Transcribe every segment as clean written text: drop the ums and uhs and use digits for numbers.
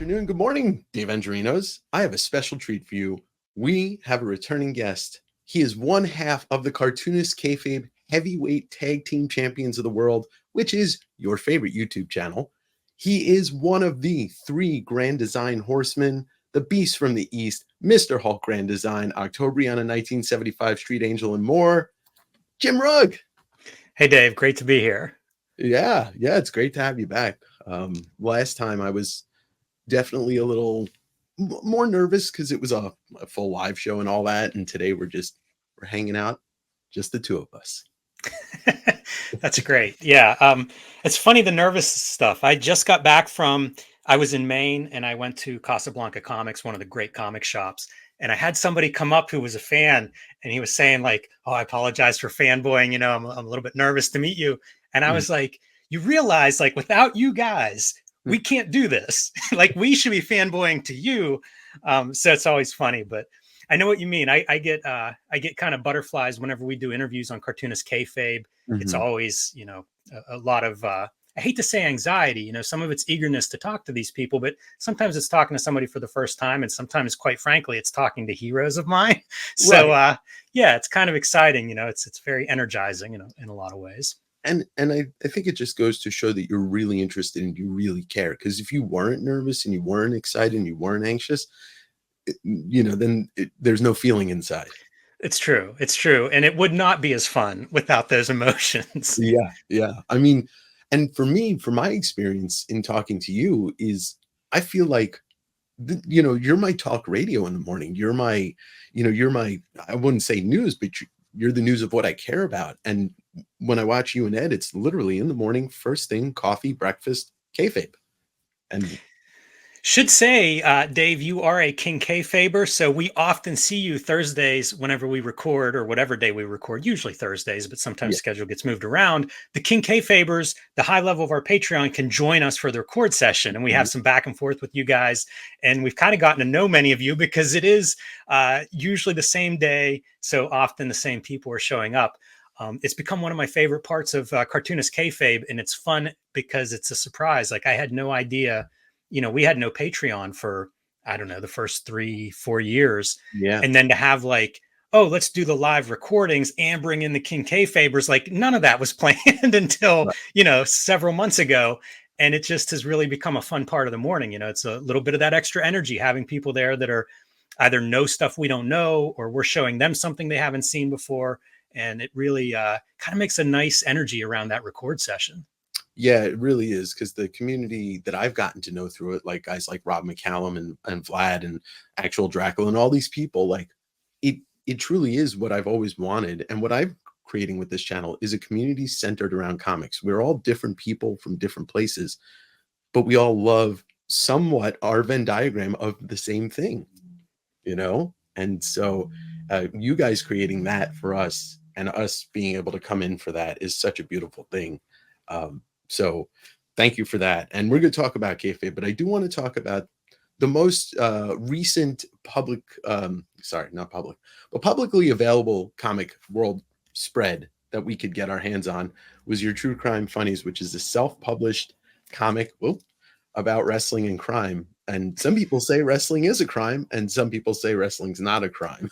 Afternoon. Good morning, Dave Angerinos. I have a special treat for you. We have a returning guest. He is one half of the Cartoonist Kayfabe Heavyweight Tag Team Champions of the World, which is your favorite YouTube channel. He is one of the three Grand Design Horsemen, the Beast from the East, Mr. Hulk Grand Design, Octobriana 1975, Street Angel, and more. Jim Rugg. Hey, Dave. Great to be here. Yeah, it's great to have you back. Last time I was definitely a little more nervous because it was a full live show and all that. And today we're hanging out, just the two of us. That's great. Yeah. It's funny, the nervous stuff. I just got back I was in Maine and I went to Casablanca Comics, one of the great comic shops. And I had somebody come up who was a fan and he was saying like, "Oh, I apologize for fanboying. I'm a little bit nervous to meet you." And I was like, you realize like without you guys, we can't do this. Like we should be fanboying to you. So it's always funny, but I know what you mean. I get kind of butterflies whenever we do interviews on Cartoonist Kayfabe. It's always, a lot of, I hate to say anxiety, some of it's eagerness to talk to these people, but sometimes it's talking to somebody for the first time. And sometimes, quite frankly, it's talking to heroes of mine. So, yeah, it's kind of exciting. It's very energizing, in a lot of ways. And I think it just goes to show that you're really interested and you really care. Because if you weren't nervous and you weren't excited and you weren't anxious, then there's no feeling inside. It's true. And it would not be as fun without those emotions. Yeah. I mean, and for me, from my experience in talking to you is I feel like, you're my talk radio in the morning. You're my, I wouldn't say news, but you're the news of what I care about. And when I watch you and Ed, it's literally in the morning, first thing, coffee, breakfast, kayfabe. And should say, Dave, you are a King Kayfaber, so we often see you Thursdays whenever we record, or whatever day we record, usually Thursdays, but sometimes schedule gets moved around. The King Kayfabers, the high level of our Patreon, can join us for the record session, and we have some back and forth with you guys, and we've kind of gotten to know many of you because it is usually the same day, so often the same people are showing up. It's become one of my favorite parts of Cartoonist Kayfabe, and it's fun because it's a surprise. Like I had no idea. We had no Patreon for, I don't know, the first 3-4 years. Yeah. And then to have like, oh, let's do the live recordings and bring in the King Kayfabers. Like none of that was planned until, several months ago. And it just has really become a fun part of the morning. It's a little bit of that extra energy, having people there that are either know stuff we don't know, or we're showing them something they haven't seen before. And it really kind of makes a nice energy around that record session. Yeah, it really is, because the community that I've gotten to know through it, like guys like Rob McCallum and Vlad and Actual Dracula and all these people, like it truly is what I've always wanted. And what I'm creating with this channel is a community centered around comics. We're all different people from different places, but we all love somewhat our Venn diagram of the same thing, And so you guys creating that for us and us being able to come in for that is such a beautiful thing. So thank you for that. And we're going to talk about kayfabe, but I do want to talk about the most recent publicly available comic world spread that we could get our hands on was your True Crime Funnies, which is a self-published comic about wrestling and crime. And some people say wrestling is a crime, and some people say wrestling's not a crime.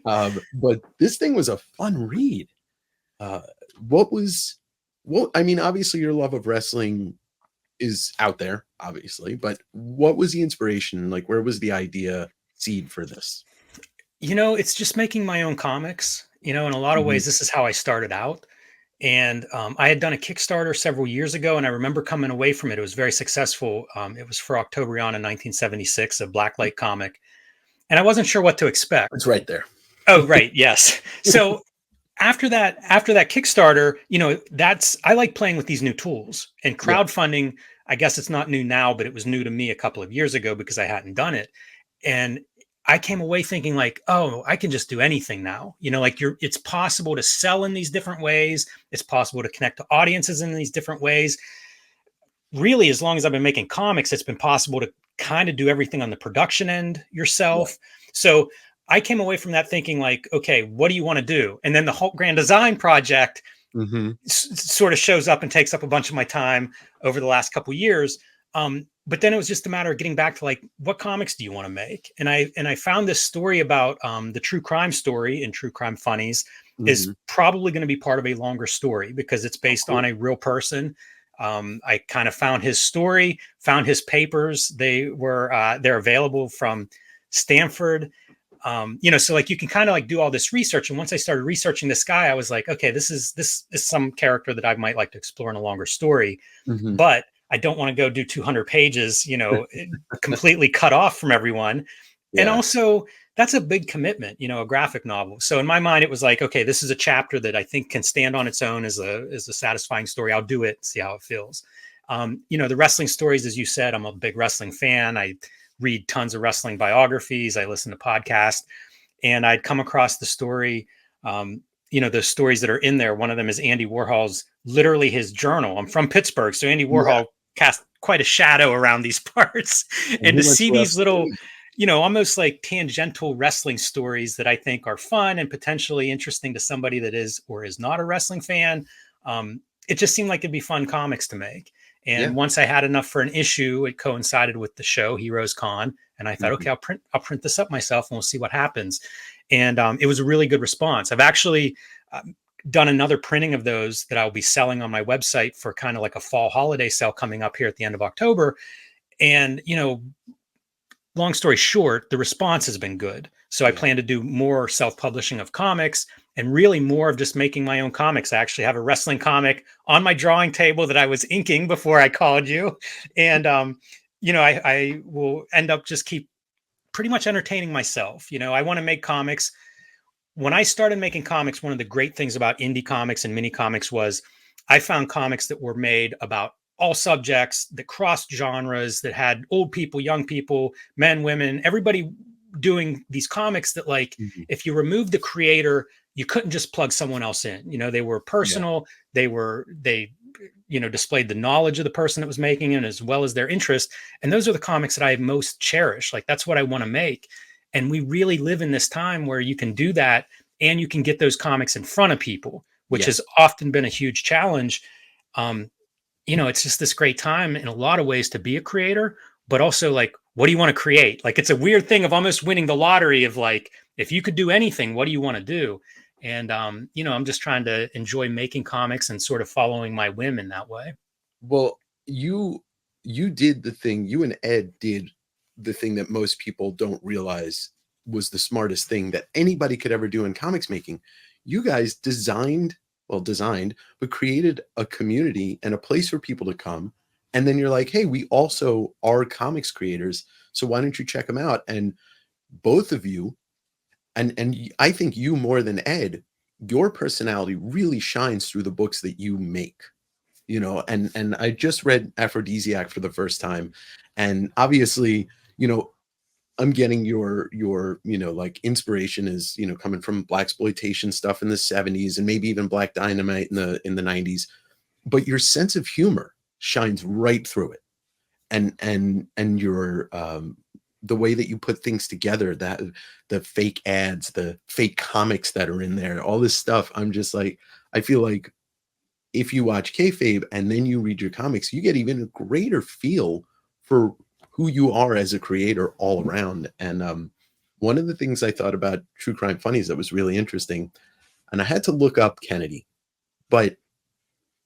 But this thing was a fun read. Obviously your love of wrestling is out there, obviously, but what was the inspiration? Like, where was the idea seed for this? It's just making my own comics. In a lot of ways, this is how I started out. And I had done a Kickstarter several years ago, and I remember coming away from it. It was very successful. It was for Octobriana 1976, a blacklight comic. And I wasn't sure what to expect. It's right there. Oh, right. Yes. So after that Kickstarter, I like playing with these new tools, and crowdfunding. I guess it's not new now, but it was new to me a couple of years ago because I hadn't done it. And I came away thinking like, oh, I can just do anything now. It's possible to sell in these different ways. It's possible to connect to audiences in these different ways. Really, as long as I've been making comics, it's been possible to kind of do everything on the production end yourself. Yeah. So I came away from that thinking like, okay, what do you want to do? And then the Hulk Grand Design project sort of shows up and takes up a bunch of my time over the last couple of years. But then it was just a matter of getting back to like, what comics do you want to make? And I found this story about the true crime story in True Crime Funnies is Mhm. probably going to be part of a longer story because it's Oh, based on cool. a real person. I kind of found his story, found his papers. They're available from Stanford. So like you can kind of like do all this research. And once I started researching this guy, I was like, okay, this is some character that I might like to explore in a longer story, Mhm. but I don't want to go do 200 pages, completely cut off from everyone. And Yeah. also, that's a big commitment, a graphic novel. So in my mind, it was like, okay, this is a chapter that I think can stand on its own as a satisfying story. I'll do it, see how it feels. The wrestling stories, as you said, I'm a big wrestling fan. I read tons of wrestling biographies. I listen to podcasts, and I'd come across the story. The stories that are in there. One of them is Andy Warhol's, literally his journal. I'm from Pittsburgh, so Andy Yeah, Warhol cast quite a shadow around these parts. and And he to went see to these little, WrestleMania. almost like tangential wrestling stories that I think are fun and potentially interesting to somebody that is or is not a wrestling fan, it just seemed like it'd be fun comics to make. Yeah. And once I had enough for an issue, it coincided with the show Heroes Con, and I thought, Mhm. okay, I'll print this up myself, and we'll see what happens. And it was a really good response. I've actually done another printing of those that I'll be selling on my website for kind of like a fall holiday sale coming up here at the end of October. And long story short, the response has been good. So I Yeah. plan to do more self-publishing of comics and really more of just making my own comics. I actually have a wrestling comic on my drawing table that I was inking before I called you. And I will end up just keep pretty much entertaining myself. I want to make comics. When I started making comics, one of the great things about indie comics and mini comics was I found comics that were made about all subjects, that crossed genres, that had old people, young people, men, women, everybody doing these comics that, like, Mhm. if you remove the creator, you couldn't just plug someone else in. They were Yeah. personal. They displayed the knowledge of the person that was making it as well as their interest. And those are the comics that I most cherish. Like, that's what I want to make. And we really live in this time where you can do that and you can get those comics in front of people, which has Yes. often been a huge challenge. Um, it's just this great time in a lot of ways to be a creator, but also like, what do you want to create? Like, it's a weird thing of almost winning the lottery of like, if you could do anything, what do you want to do? And, I'm just trying to enjoy making comics and sort of following my whim in that way. Well, you did the thing, you and Ed did the thing that most people don't realize was the smartest thing that anybody could ever do in comics making. You guys designed, but created a community and a place for people to come. And then you're like, hey, we also are comics creators. So why don't you check them out? And both of you, I think you more than Ed, your personality really shines through the books that you make. And I just read Aphrodisiac for the first time, and obviously, you know I'm getting your like inspiration is coming from black exploitation stuff in the 70s and maybe even Black Dynamite in the 90s, but your sense of humor shines right through it, and your the way that you put things together, that the fake ads, the fake comics that are in there, all this stuff. I'm just like, I feel like if you watch kayfabe and then you read your comics, you get even a greater feel for who you are as a creator all around. And one of the things I thought about True Crime Funnies that was really interesting, and I had to look up Kennedy, but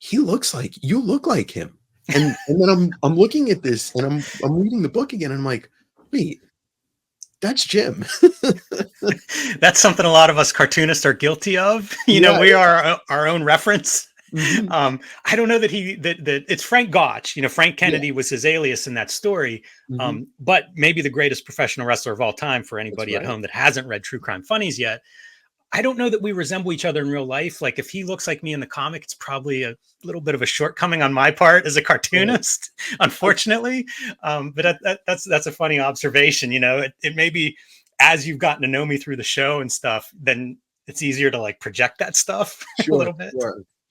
you look like him. And then I'm looking at this and I'm reading the book again. And I'm like, wait, that's Jim. That's something a lot of us cartoonists are guilty of. Yeah. We are our own reference. Mhm. I don't know that it's Frank Gotch. Frank Yeah. Kennedy was his alias in that story. Mhm. But maybe the greatest professional wrestler of all time for That's anybody at right. home that hasn't read True Crime Funnies yet. I don't know that we resemble each other in real life. Like, if he looks like me in the comic, it's probably a little bit of a shortcoming on my part as a Right. cartoonist, I, unfortunately. But that's a funny observation. It may be, as you've gotten to know me through the show and stuff, then it's easier to like project that stuff a sure, little bit.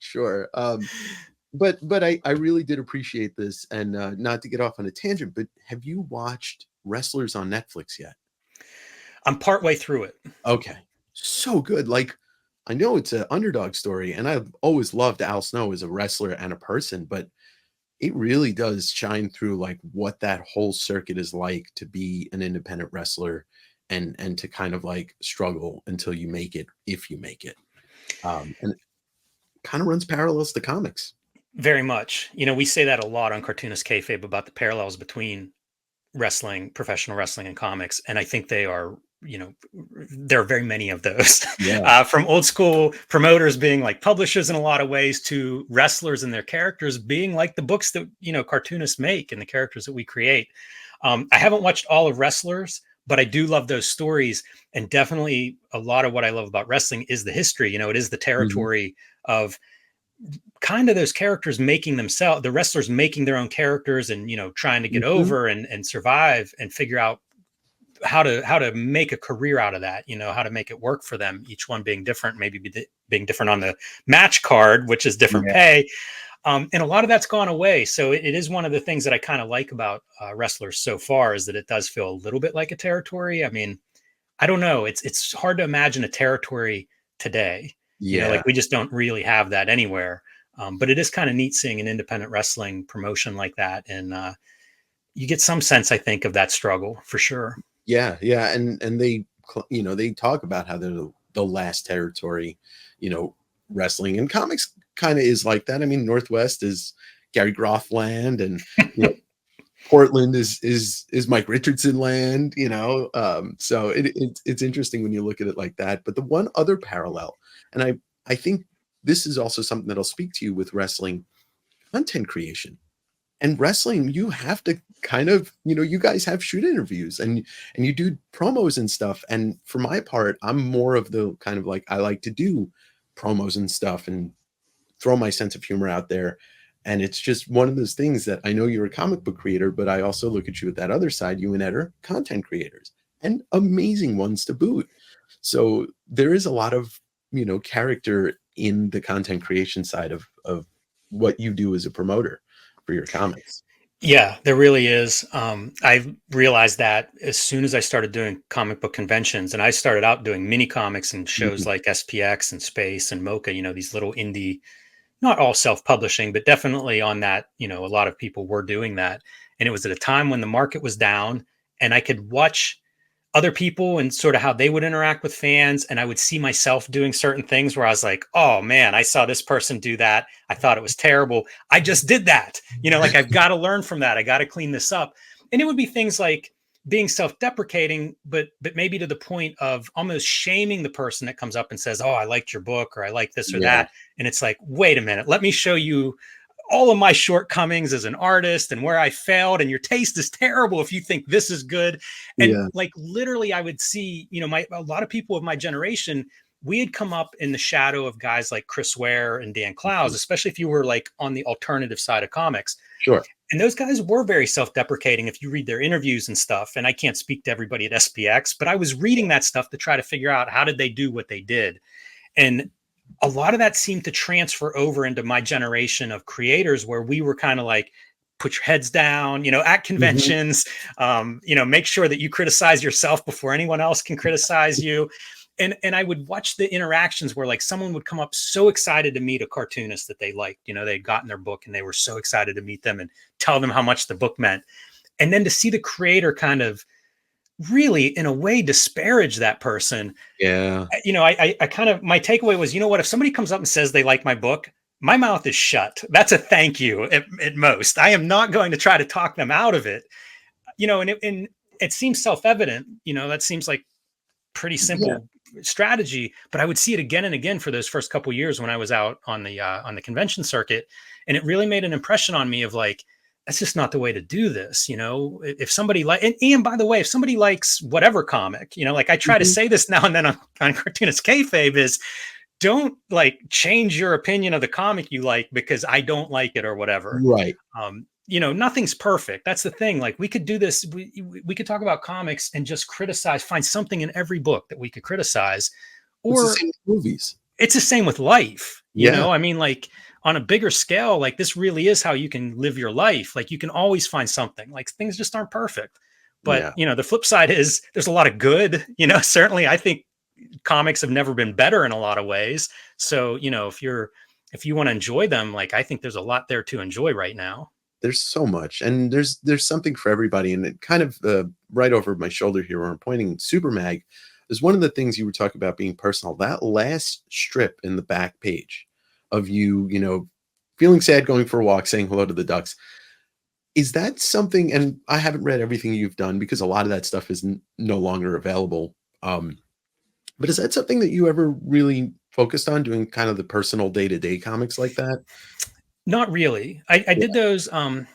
sure. But I really did appreciate this, and not to get off on a tangent, but have you watched Wrestlers on Netflix yet? I'm partway through it. Okay, so good. Like, I know it's an underdog story, and I've always loved Al Snow as a wrestler and a person, but It really does shine through, like, what that whole circuit is like to be an independent wrestler and to kind of, like, struggle until you make it, if you make it. And it kinda runs parallels to comics. Very much. We say that a lot on Cartoonist Kayfabe about the parallels between wrestling, professional wrestling, and comics, and I think they are. There are very many of those, Yeah. from old school promoters being like publishers in a lot of ways to wrestlers and their characters being like the books that cartoonists make and the characters that we create. I haven't watched all of Wrestlers, but I do love those stories, and definitely a lot of what I love about wrestling is the history. It is the Mhm. territory of kind of those characters making themselves, the wrestlers making their own characters, and trying to get Mhm. over and survive and figure out how to make a career out of that, how to make it work for them, each one being different, maybe being different on the match card, which is different Yeah. pay. And a lot of that's gone away, so it is one of the things that I kind of like about wrestlers so far, is that it does feel a little bit like a territory. I mean, I don't know, it's hard to imagine a territory today. Yeah. Like, we just don't really have that anywhere. But it is kind of neat seeing an independent wrestling promotion like that, and you get some sense, I think, of that struggle for sure. Yeah, yeah, and they talk about how they're the last territory, you know, wrestling, and comics kinda is like that. I mean, Northwest is Gary Groff land, and, you know, Portland is Mike Richardson land, so it's interesting when you look at it like that. But the one other parallel, and I think this is also something that'll speak to you with wrestling, content creation. And wrestling, you have to kind of, you guys have shoot interviews and you do promos and stuff. And for my part, I'm more of the kind of like, I like to do promos and stuff and throw my sense of humor out there. And it's just one of those things that I know you're a comic book creator, but I also look at you at that other side. You and Ed are content creators, and amazing ones to boot. So there is a lot of, character in the content creation side of what you do as a promoter for your comics. Yeah, there really is. I realized that as soon as I started doing comic book conventions, and I started out doing mini comics and shows Mhm. like SPX and Space and Mocha, these little indie, not all self-publishing, but definitely on that, a lot of people were doing that. And it was at a time when the market was down, and I could watch other people and sort of how they would interact with fans. And I would see myself doing certain things where I was like, oh man, I saw this person do that. I thought it was terrible. I just did that. Like, I've got to learn from that. I got to clean this up. And it would be things like being self-deprecating, but maybe to the point of almost shaming the person that comes up and says, oh, I liked your book, or I like this or Yeah, that. And it's like, wait a minute, let me show you all of my shortcomings as an artist and where I failed, and your taste is terrible if you think this is good. And yeah. like, literally, I would see, a lot of people of my generation, we had come up in the shadow of guys like Chris Ware and Dan Clowes, Mhm. especially if you were like on the alternative side of comics. Sure. And those guys were very self-deprecating if you read their interviews and stuff. And I can't speak to everybody at SPX, but I was reading that stuff to try to figure out, how did they do what they did. And a lot of that seemed to transfer over into my generation of creators, where we were kind of like, put your heads down, at Mhm. conventions, make sure that you criticize yourself before anyone else can criticize you. And I would watch the interactions where, like, someone would come up so excited to meet a cartoonist that they liked, they'd gotten their book and they were so excited to meet them and tell them how much the book meant. And then to see the creator kind of really, in a way, disparage that person. Yeah. I kind of, my takeaway was, what, if somebody comes up and says they like my book, my mouth is shut. That's a thank you at most. I am not going to try to talk them out of it. And it seems self-evident, that seems like pretty Yeah. simple strategy, but I would see it again and again for those first couple years when I was out on the convention circuit. And it really made an impression on me of like, that's just not the way to do this. If somebody like, and by the way, if somebody likes whatever comic, like, I try to Mhm. say this now and then on Cartoonist Kayfabe, is don't like change your opinion of the comic you like because I don't like it or whatever. Right. Nothing's perfect. That's the thing. Like, we could do this. We could talk about comics and just criticize, find something in every book that we could criticize. It's the Or same with movies. it's the same with life. Yeah. I mean, like, on a bigger scale, like, this really is how you can live your life. Like, you can always find something. Like, things just aren't perfect. But, Yeah. the flip side is there's a lot of good. Certainly I think comics have never been better in a lot of ways. So, if you want to enjoy them, like, I think there's a lot there to enjoy right now. There's so much, and there's something for everybody, and it kind of, right over my shoulder here where I'm pointing, Super Mag is one of the things you were talking about being personal. That last strip in the back page of you, feeling sad, going for a walk, saying hello to the ducks. Is that something, and I haven't read everything you've done because a lot of that stuff is no longer available. But is that something that you ever really focused on doing, kind of the personal day-to-day comics like that? Not really. I Yeah. did those. I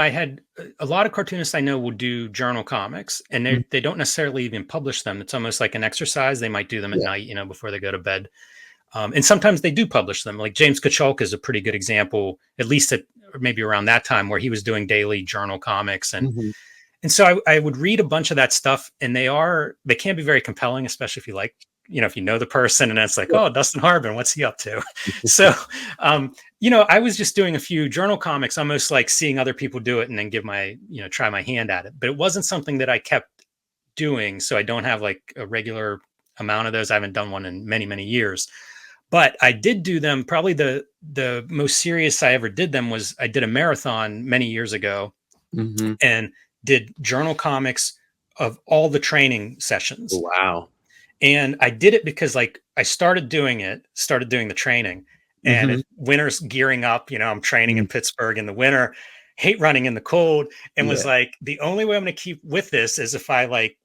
had a lot of cartoonists I know will do journal comics, and Mhm. they don't necessarily even publish them. It's almost like an exercise. They might do them at Yeah. night, before they go to bed. And sometimes they do publish them. Like James Kacholka is a pretty good example, at least at or maybe around that time, where he was doing daily journal comics, Mhm. and so I would read a bunch of that stuff, and they can be very compelling, especially if you like, if you know the person, and it's like, Yeah. oh, Dustin Harbin, what's he up to? So, I was just doing a few journal comics, almost like seeing other people do it, and then try my hand at it. But it wasn't something that I kept doing, so I don't have like a regular amount of those. I haven't done one in many, many years. But I did do them. Probably the most serious I ever did them was I did a marathon many years ago Mhm. and did journal comics of all the training sessions. Wow. And I did it because like I started doing the training, and Mhm. it winter's gearing up, I'm training in Mm. Pittsburgh in the winter, hate running in the cold, and was Yeah. like, the only way I'm going to keep with this is if I like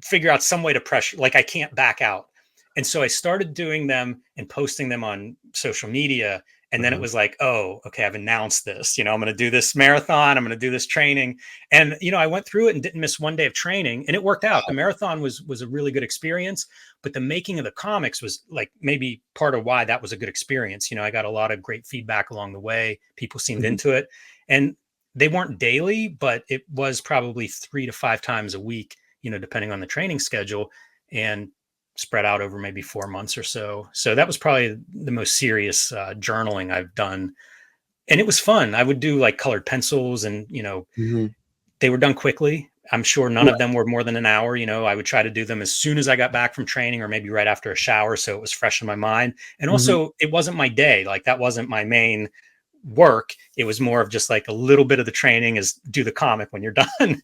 figure out some way to pressure, like I can't back out. And so I started doing them and posting them on social media. And then it Uh-huh. was like, oh, okay, I've announced this. I'm going to do this marathon. I'm going to do this training. And I went through it and didn't miss one day of training, and it worked out. The Wow. marathon was a really good experience, but the making of the comics was like maybe part of why that was a good experience. I got a lot of great feedback along the way. People seemed Mhm. into it, and they weren't daily, but it was probably 3 to 5 times a week, depending on the training schedule, and spread out over maybe 4 months or so. So that was probably the most serious journaling I've done. And it was fun. I would do like colored pencils, and, Mhm. they were done quickly. I'm sure none of Right. them were more than an hour. I would try to do them as soon as I got back from training or maybe right after a shower. So it was fresh in my mind. And Mhm. also, it wasn't my day. Like, that wasn't my main work. It was more of just like a little bit of the training is do the comic when you're done.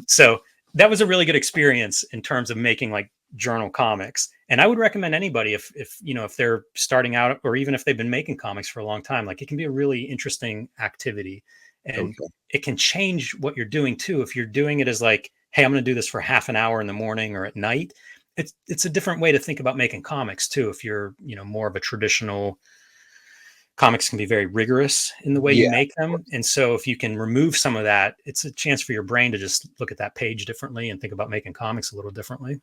So that was a really good experience in terms of making like journal comics. And I would recommend anybody, if they're starting out, or even if they've been making comics for a long time, like it can be a really interesting activity, and Okay. it can change what you're doing too. If you're doing it as like, hey, I'm going to do this for half an hour in the morning or at night, it's a different way to think about making comics too. If you're, more of a traditional, comics can be very rigorous in the way you Yeah. make them. And so if you can remove some of that, it's a chance for your brain to just look at that page differently and think about making comics a little differently.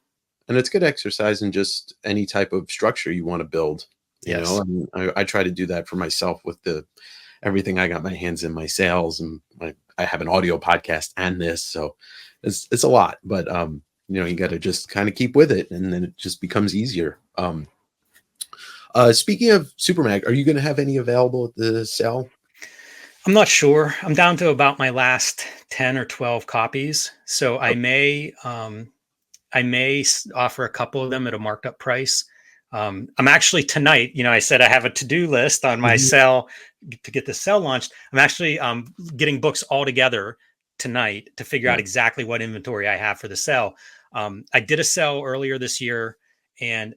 And it's good exercise in just any type of structure you wanna build, Yes. and I try to do that for myself with the everything I got my hands in, my sales, and I have an audio podcast and this, so it's a lot, but, you gotta just kinda keep with it, and then it just becomes easier. Speaking of Supermag, are you gonna have any available at the sale? I'm not sure. I'm down to about my last 10 or 12 copies. So I may offer a couple of them at a marked up price. I'm actually tonight, I said I have a to-do list on my Mhm. cell to get the cell launched. I'm actually getting books all together tonight to figure out Yeah. exactly what inventory I have for the cell. I did a sell earlier this year, and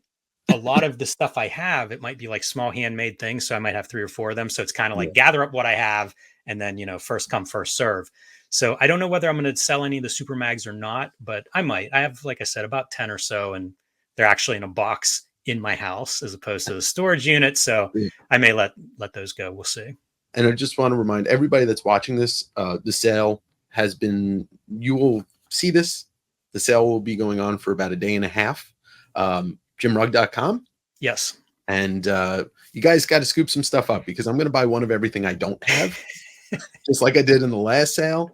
a lot of the stuff I have, it might be like small handmade things. So I might have 3 or 4 of them. So it's kind of Yeah. like gather up what I have, and then, first come, first serve. So I don't know whether I'm going to sell any of the super mags or not, but I might. I have, like I said, about 10 or so, and they're actually in a box in my house as opposed to the storage unit. So Yeah. I may let those go. We'll see. And I just want to remind everybody that's watching this, the sale has been, you will see this. The sale will be going on for about a day and a half. JimRugg.com. Yes. And you guys got to scoop some stuff up because I'm going to buy one of everything I don't have, just like I did in the last sale.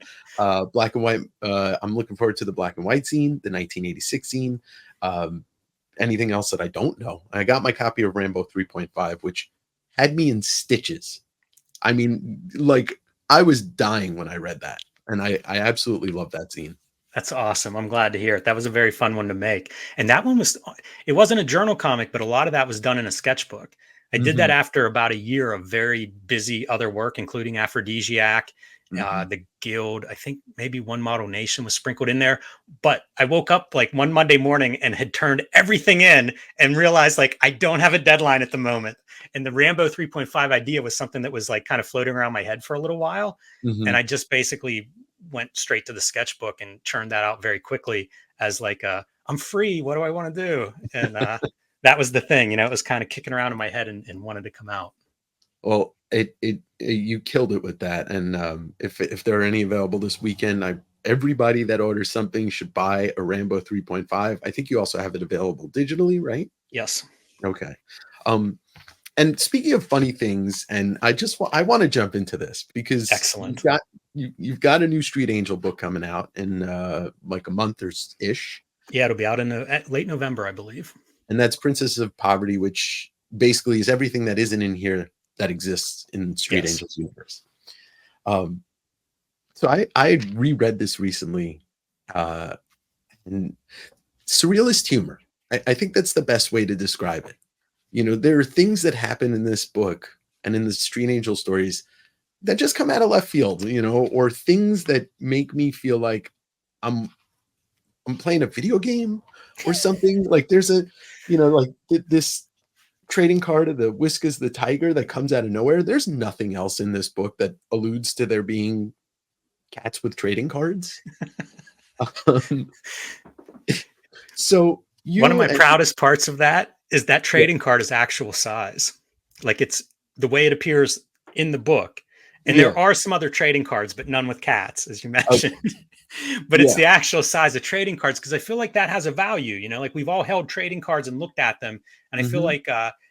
Black and white. I'm looking forward to the black and white scene, the 1986 scene. Um, Anything else that I don't know. I got my copy of Rambo 3.5, which had me in stitches. I mean, like, I was dying when I read that, and I absolutely love that scene. That's awesome. I'm glad to hear it. That was a very fun one to make. And that one was, it wasn't a journal comic, but a lot of that was done in a sketchbook. I did that Mhm. after about a year of very busy other work, including Aphrodisiac, Mhm. the Guild. I think maybe One Model Nation was sprinkled in there. But I woke up like one Monday morning and had turned everything in and realized like I don't have a deadline at the moment. And the Rambo 3.5 idea was something that was like kind of floating around my head for a little while. And Mhm. I just basically went straight to the sketchbook and churned that out very quickly as like I'm free. What do I want to do? And that was the thing, it was kind of kicking around in my head and wanted to come out. Well, you killed it with that, and, if there are any available this weekend, I everybody that orders something should buy a Rambo 3.5. I think you also have it available digitally, right? Yes. Okay. Um, and speaking of funny things, and I wanna jump into this because Excellent. you've got a new Street Angel book coming out in, like, a month or s ish, Yeah, it'll be out in late November, I believe. and that's Princess of Poverty, which basically is everything that isn't in here that exists in Street Yes. Angel's universe. Um, so I reread this recently, uh, and surrealist humor. I think that's the best way to describe it. There are things that happen in this book and in the Street Angel stories that just come out of left field, or things that make me feel like I'm I'm playing a video game or something. Like there's like this trading card of the Whiskas the Tiger that comes out of nowhere. There's nothing else in this book that alludes to there being cats with trading cards. Um, so One of you my and proudest parts of that is that yeah, trading card is actual size. Like it's the way it appears in the book. And there yeah, are some other trading cards, but none with cats, as you mentioned. okay, But it's yeah, the actual size of trading cards because I feel like that has a value. Like we've all held trading cards and looked at them. And I feel hmm, like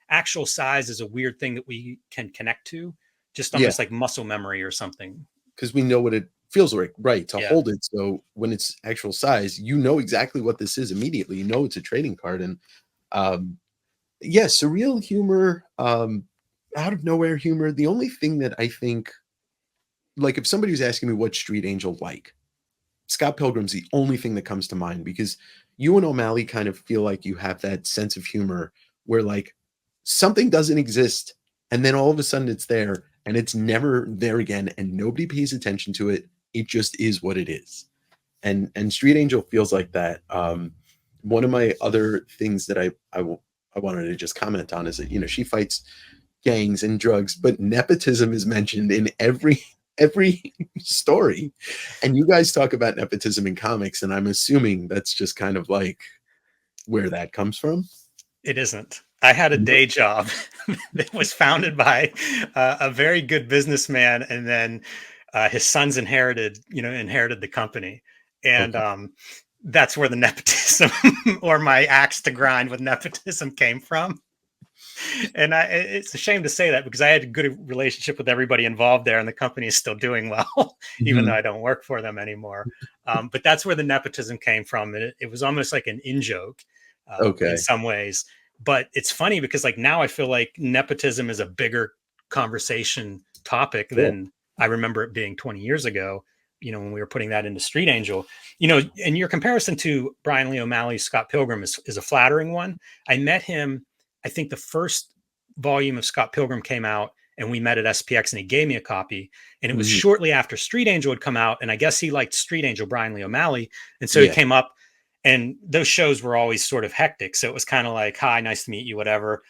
actual size is a weird thing that we can connect to, just yeah, almost like muscle memory or something. because we know what it feels like, right, to Yeah. hold it. So when it's actual size, you know exactly what this is immediately. You know it's a trading card, and um, yeah, surreal humor, out of nowhere humor. The only thing that I think, like, if somebody was asking me what Street Angel like, Scott Pilgrim's the only thing that comes to mind because you and O'Malley kind of feel like you have that sense of humor where like something doesn't exist and then all of a sudden it's there and it's never there again and nobody pays attention to it. It just is what it is. And Street Angel feels like that. One of my other things that I wanted to just comment on is that she fights gangs and drugs, but nepotism is mentioned in every story. And you guys talk about nepotism in comics, and I'm assuming that's just kind of like where that comes from. It isn't. I had a No. day job that was founded by a very good businessman, and then his sons inherited the company, and Okay. that's where the nepotism or my axe to grind with nepotism came from. And it's a shame to say that because I had a good relationship with everybody involved there, and the company is still doing well, even though Mhm. I don't work for them anymore. But that's where the nepotism came from. It was almost like an in joke in Okay. some ways. But it's funny because like now I feel like nepotism is a bigger conversation topic Cool. than I remember it being 20 years ago. When we were putting that into Street Angel, and your comparison to Brian Lee O'Malley's Scott Pilgrim is a flattering one. I met him, I think the first volume of Scott Pilgrim came out and we met at SPX and he gave me a copy. And it was Mhm. shortly after Street Angel had come out. And I guess he liked Street Angel, Brian Lee O'Malley. And so he Yeah. came up and those shows were always sort of hectic. So it was kind of like, hi, nice to meet you, whatever.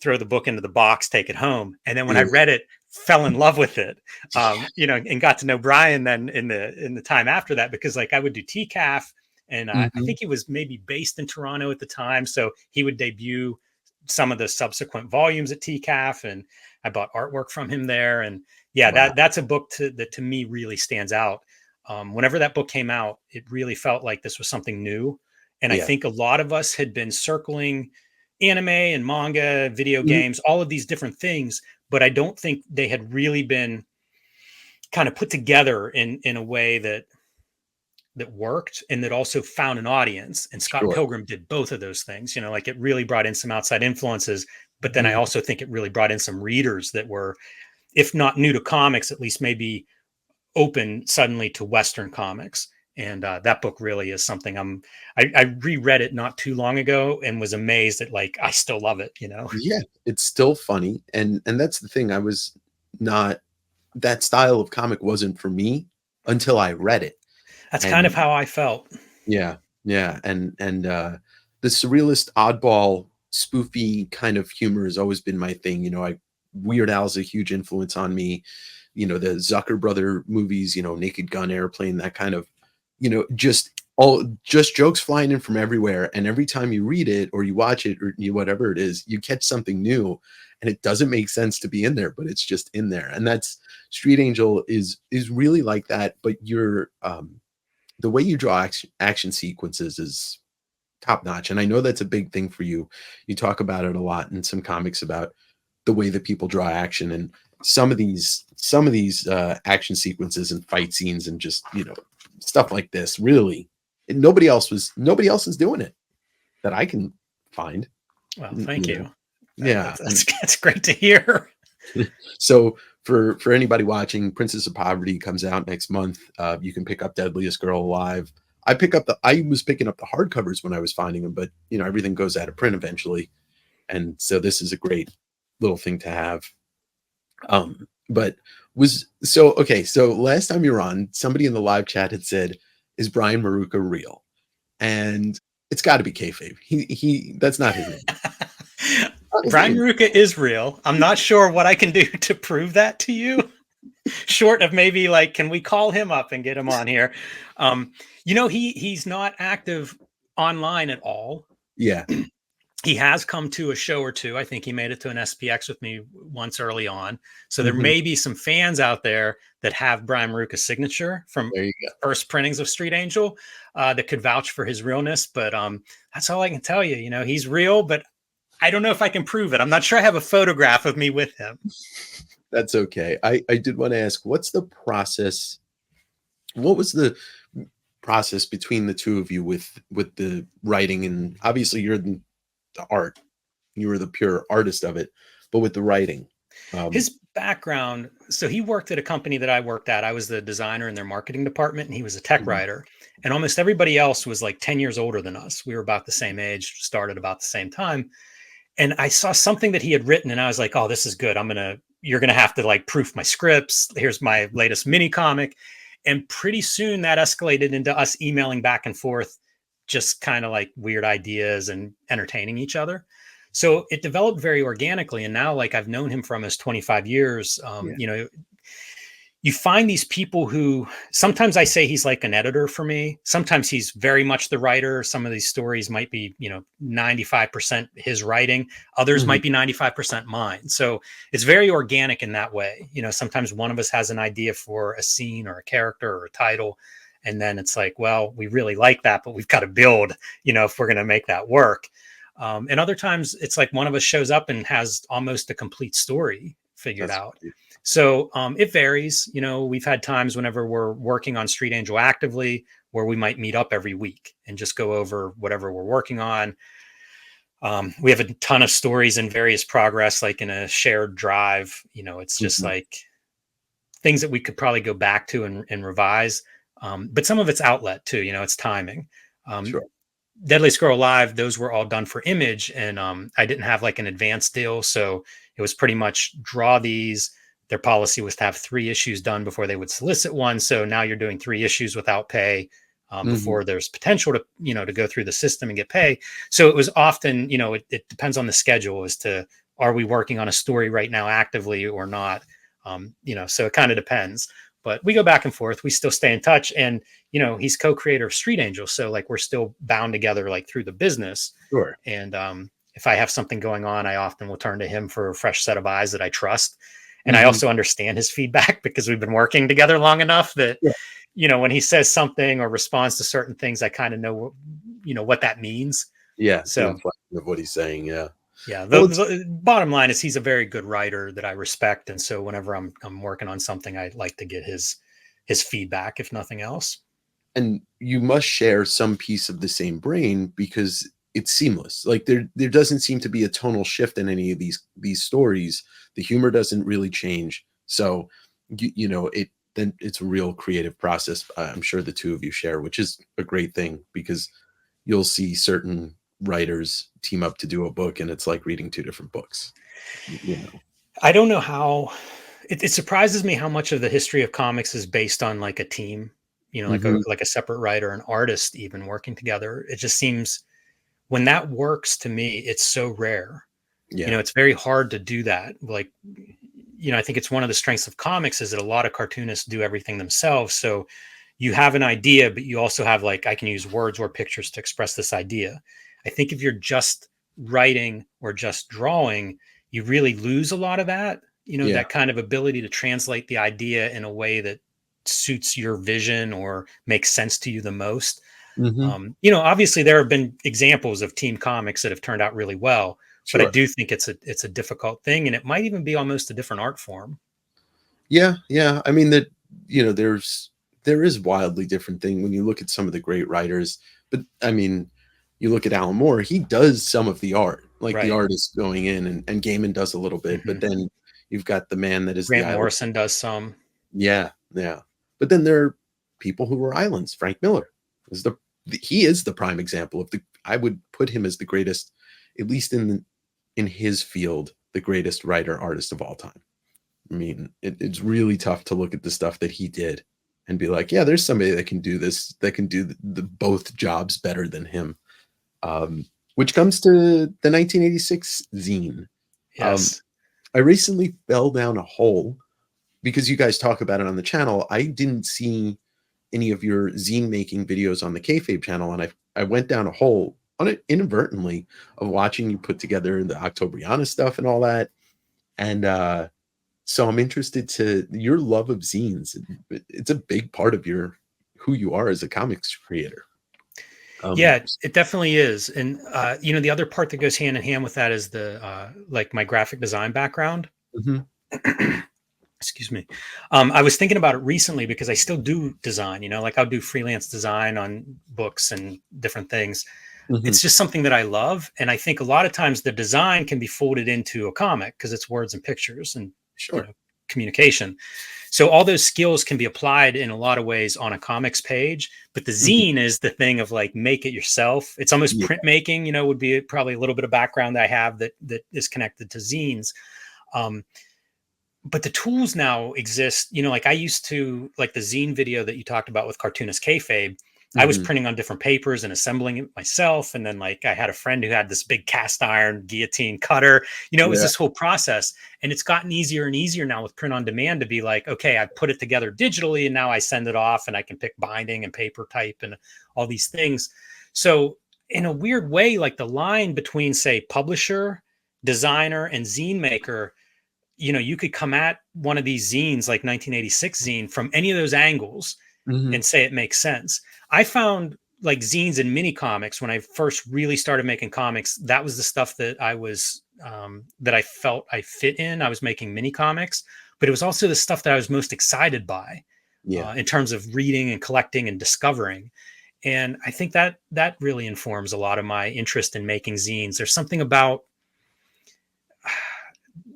Throw the book into the box, take it home. And then when I Yeah. read it, fell in love with it, and got to know Brian then in the time after that, because like I would do TCAF and I Mhm. think he was maybe based in Toronto at the time. So he would debut some of the subsequent volumes at TCAF, and I bought artwork from him there. And yeah, Wow. that's a book that to me really stands out. Whenever that book came out, it really felt like this was something new. And I Yeah. think a lot of us had been circling anime and manga, video Mhm. games, all of these different things, but I don't think they had really been kind of put together in a way that worked and that also found an audience. And Scott Sure. Pilgrim did both of those things. Like it really brought in some outside influences, but then I Mhm. also think it really brought in some readers that were, if not new to comics, at least maybe open suddenly to Western comics. And that book really is something I reread it not too long ago and was amazed that like I still love it, you know. Yeah, it's still funny, and that's the thing. I was not that style of comic wasn't for me until I read it, That's kind of and how I felt. yeah, yeah, the surrealist, oddball, spoofy kind of humor has always been my thing. I Weird Al's a huge influence on me. The Zucker brother movies, Naked Gun, Airplane, that kind of, just jokes flying in from everywhere. And every time you read it or you watch it or whatever it is, you catch something new, and it doesn't make sense to be in there, but it's just in there. And that's Street Angel is really like that. But the way you draw action sequences is top notch. And I know that's a big thing for you. You talk about it a lot in some comics about the way that people draw action, and some of these action sequences and fight scenes and just, stuff like this really, and nobody else is doing it that I can find. Well, n- thank you you. know yeah. That's great to hear. So for anybody watching, Princess of Poverty comes out next month. You can pick up Deadliest Girl Alive. I was picking up the hardcovers when I was finding them, but everything goes out of print eventually, and so this is a great little thing to have. But was so okay. So last time you were on, somebody in the live chat had said, "Is Brian Maruka real?" And it's got to be kayfabe. He that's not his name. Not his Brian name. Maruka is real. I'm not sure what I can do to prove that to you, short of maybe like, can we call him up and get him on here? He's not active online at all. Yeah. He has come to a show or two. I think he made it to an SPX with me once early on. So there Mhm. may be some fans out there that have Brian Maruka's signature from There you go. first printings of Street Angel that could vouch for his realness. But that's all I can tell you. He's real, but I don't know if I can prove it. I'm not sure I have a photograph of me with him. That's okay. I did want to ask, what's the process? What was the process between the two of you with the writing? And obviously you're the art. You were the pure artist of it, but with the writing. Um, His background, so he worked at a company that I worked at. I was the designer in their marketing department, and he was a tech mhm. writer. And almost everybody else was like 10 years older than us. We were about the same age, started about the same time. And I saw something that he had written, and I was like, oh, this is good. You're going to have to like proof my scripts. Here's my latest mini comic. And pretty soon that escalated into us emailing back and forth, just kind of like weird ideas and entertaining each other. So it developed very organically. And now, like, I've known him for almost 25 years. Yeah. You find these people who sometimes I say he's like an editor for me. Sometimes he's very much the writer. Some of these stories might be, 95% his writing. Others Mhm. might be 95% mine. So it's very organic in that way. Sometimes one of us has an idea for a scene or a character or a title. And then it's like, well, we really like that, but we've got to build, if we're going to make that work. And other times it's like one of us shows up and has almost a complete story figured That's out. funny. So it varies. We've had times whenever we're working on Street Angel actively where we might meet up every week and just go over whatever we're working on. We have a ton of stories in various progress, like in a shared drive. It's just Mhm. like things that we could probably go back to and revise. But some of it's outlet too. It's timing. Um, Sure. Deadly Scroll Live, those were all done for Image, and I didn't have like an advanced deal, so it was pretty much draw these. Their policy was to have 3 issues done before they would solicit one. So now you're doing 3 issues without pay Mhm. before there's potential to go through the system and get pay. So it was often, it depends on the schedule as to are we working on a story right now actively or not. So it kind of depends. But we go back and forth. We still stay in touch, and he's co-creator of Street Angel, so like we're still bound together like through the business. Sure. And if I have something going on, I often will turn to him for a fresh set of eyes that I trust. And I Mhm. also understand his feedback because we've been working together long enough that Yeah. when he says something or responds to certain things, I kind of know what that means. Yeah, the So inflection of what he's saying, yeah. yeah, Well, it's the bottom line is he's a very good writer that I respect, and so whenever I'm working on something, I like to get his feedback, if nothing else. and you must share some piece of the same brain because it's seamless. Like there doesn't seem to be a tonal shift in any of these stories. The humor doesn't really change. So it then it's a real creative process. I'm sure the two of you share, which is a great thing because you'll see certain writers team up to do a book, and it's like reading two different books. You know. I don't know how it surprises me how much of the history of comics is based on like a team, Hmm. like a separate writer, an artist, even working together. It just seems when that works to me, it's so rare. Yeah. It's very hard to do that. Like, I think it's one of the strengths of comics is that a lot of cartoonists do everything themselves. So you have an idea, but you also have like, I can use words or pictures to express this idea. I think if you're just writing or just drawing, you really lose a lot of that, Yeah. that kind of ability to translate the idea in a way that suits your vision or makes sense to you the most. Hmm. Obviously there have been examples of team comics that have turned out really well, but I Sure. do think it's a difficult thing, and it might even be almost a different art form. Yeah. Yeah. I mean that there is wildly different thing when you look at some of the great writers, but I mean, you look at Alan Moore, he does some of the art, like the Right. artist going in, and Gaiman does a little bit, but Hmm. then you've got the man that is the Grant island. Morrison does some. Yeah, yeah. But then there are people who were islands. Frank Miller is he is the prime example of the. I would put him as the greatest, at least in his field, the greatest writer artist of all time. I mean, it's really tough to look at the stuff that he did and be like, yeah, there's somebody that can do this, that can do the both jobs better than him. Which comes to the 1986 zine. Um, Yes. I recently fell down a hole because you guys talk about it on the channel. I didn't see any of your zine making videos on the Kayfabe channel, and I went down a hole on it inadvertently of watching you put together the Octobriana stuff and all that. And so I'm interested to your love of zines. It's a big part of your who you are as a comics creator. Um, Yeah, it definitely is. And the other part that goes hand in hand with that is the like my graphic design background. mhm, Excuse me. I was thinking about it recently because I still do design, like I'll do freelance design on books and different things. mhm, It's just something that I love. And I think a lot of times the design can be folded into a comic because it's words and pictures and, you sure. know, communication. So all those skills can be applied in a lot of ways on a comics page. But the Mhm, zine is the thing of like make it yourself. It's almost yeah, printmaking, would be probably a little bit of background that I have that is connected to zines. Um, but the tools now exist, like I used to like the zine video that you talked about with Cartoonist Kayfabe. I was mhm, printing on different papers and assembling it myself. And then like I had a friend who had this big cast iron guillotine cutter. It was yeah, this whole process. And it's gotten easier and easier now with print on demand to be like, okay, I put it together digitally and now I send it off and I can pick binding and paper type and all these things. So in a weird way, like the line between say publisher, designer, and zine maker, you could come at one of these zines like 1986 zine from any of those angles mhm, and say it makes sense. I found like zines and mini comics when I first really started making comics. That was the stuff that that I felt I fit in. I was making mini comics, but it was also the stuff that I was most excited by yeah, in terms of reading and collecting and discovering. And I think that really informs a lot of my interest in making zines. There's something about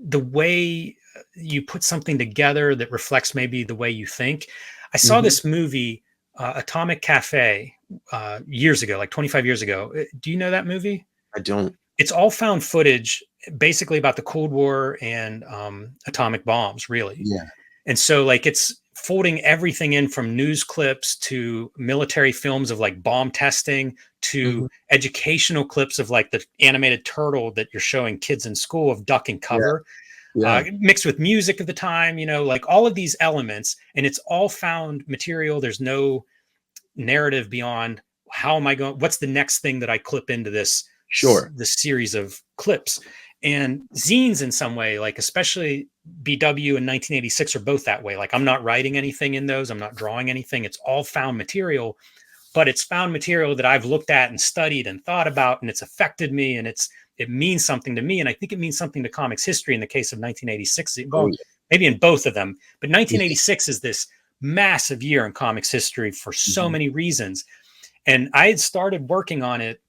the way you put something together that reflects maybe the way you think. I saw mhm. this movie, Atomic Cafe, years ago, like 25 years ago. Do you know that movie? I don't. It's all found footage, basically about the Cold War and atomic bombs, really. Yeah, And so, like, it's folding everything in from news clips to military films of like bomb testing to mhm, educational clips of like the animated turtle that you're showing kids in school of duck and yeah, cover, yeah, mixed with music at the time, like all of these elements. And it's all found material. There's no narrative beyond how am I going, what's the next thing that I clip into sure. this series of clips. And zines in some way, like especially BW and 1986 are both that way. Like I'm not writing anything in those, I'm not drawing anything, it's all found material, but it's found material that I've looked at and studied and thought about, and it's affected me, and it means something to me. And I think it means something to comics history in the case of 1986. Oh, Well, maybe in both of them, but yeah. 1986 is this massive year in comics history for so Mhm, many reasons. And I had started working on it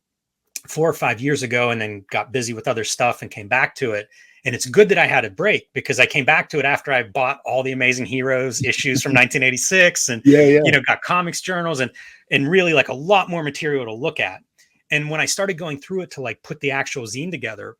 4 or 5 years ago and then got busy with other stuff and came back to it. And it's good that I had a break, because I came back to it after I bought all the Amazing Heroes issues from 1986, and Yeah, yeah. got comics journals, and really like a lot more material to look at. And when I started going through it to like put the actual zine together,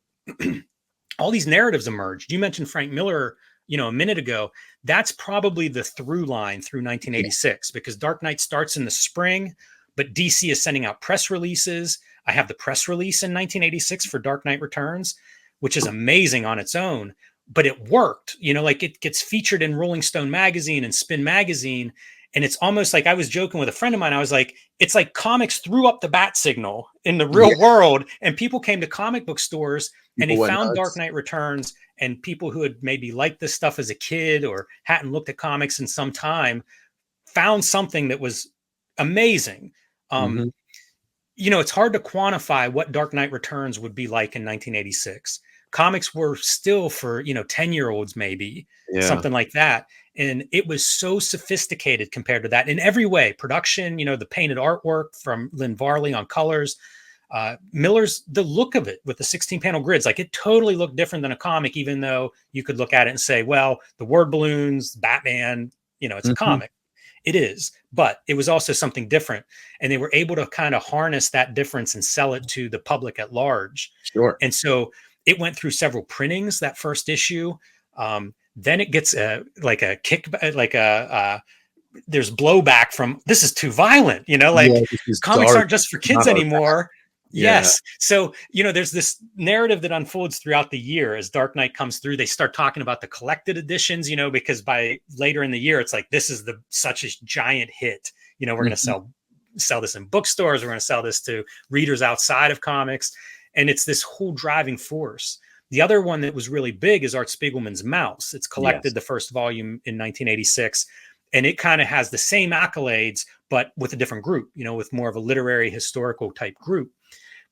all these narratives emerged. You mentioned Frank Miller, a minute ago. That's probably the through line through Yeah. 1986, because Dark Knight starts in the spring, but DC is sending out press releases. I have the press release in 1986 for Dark Knight Returns, which is amazing on its own, but it worked. Like it gets featured in Rolling Stone magazine and Spin magazine. And it's almost like, I was joking with a friend of mine. I was like, it's like comics threw up the bat signal in the Yeah. real world, and people came to comic book stores and they People went found Dark nuts. Knight Returns, and people who had maybe liked this stuff as a kid or hadn't looked at comics in some time found something that was amazing. Um, Hmm. it's hard to quantify what Dark Knight Returns would be like in 1986. Comics were still for, 10-year-olds, maybe Yeah. something like that. And it was so sophisticated compared to that in every way. Production, the painted artwork from Lynn Varley on colors, Miller's, the look of it with the 16 panel grids, like it totally looked different than a comic, even though you could look at it and say, well, the word balloons, Batman, it's a Hmm. comic. It is, but it was also something different. And they were able to kind of harness that difference and sell it to the public at large. Sure. And so it went through several printings, that first issue. Then it gets like a kick, like there's blowback from, this is too violent, Yeah, like this is comics dark. aren't just for Not kids our anymore. Yeah. Yes. So, there's this narrative that unfolds throughout the year as Dark Knight comes through. They start talking about the collected editions, because by later in the year, it's like, this is such a giant hit. We're going to Mhm. sell this in bookstores. We're going to sell this to readers outside of comics. And it's this whole driving force. The other one that was really big is Art Spiegelman's Mouse. It's collected, Yes. the first volume, in 1986. And it kind of has the same accolades, but with a different group, with more of a literary historical type group.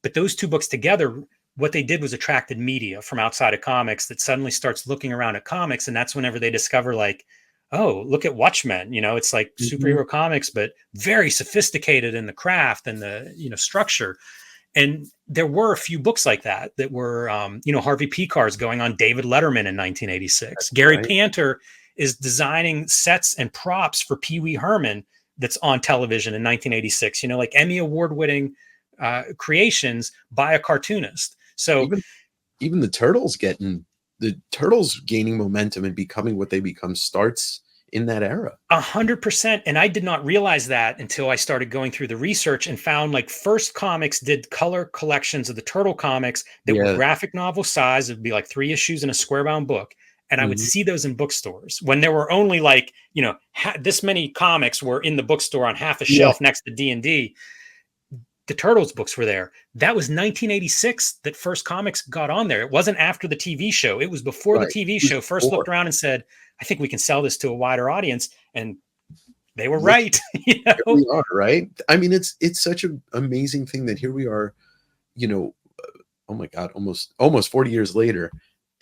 But those two books together, what they did was attracted media from outside of comics that suddenly starts looking around at comics. And that's whenever they discover, like, oh, look at Watchmen. It's like Mhm. superhero comics, but very sophisticated in the craft and the, structure. And there were a few books like that were, Harvey Picar's going on David Letterman in 1986. Gary Right. Panter is designing sets and props for Pee Wee Herman that's on television in 1986, like Emmy award winning creations by a cartoonist. So Even the turtles gaining momentum and becoming what they become starts in that era. 100%. And I did not realize that until I started going through the research and found, like, First Comics did color collections of the turtle comics that were Yeah. graphic novel size. It'd be like 3 issues in a square bound book. And I would Mhm. see those in bookstores when there were only, like, this many comics were in the bookstore on half a Yeah. shelf next to D&D. The Turtles books were there. That was 1986 that First Comics got on there. It wasn't after the TV show. It was before the Right. TV It was show first before. looked around and said, I think we can sell this to a wider audience. And they were Look, right. here we are, right? I mean, it's such an amazing thing that here we are, you know, oh my god, almost 40 years later,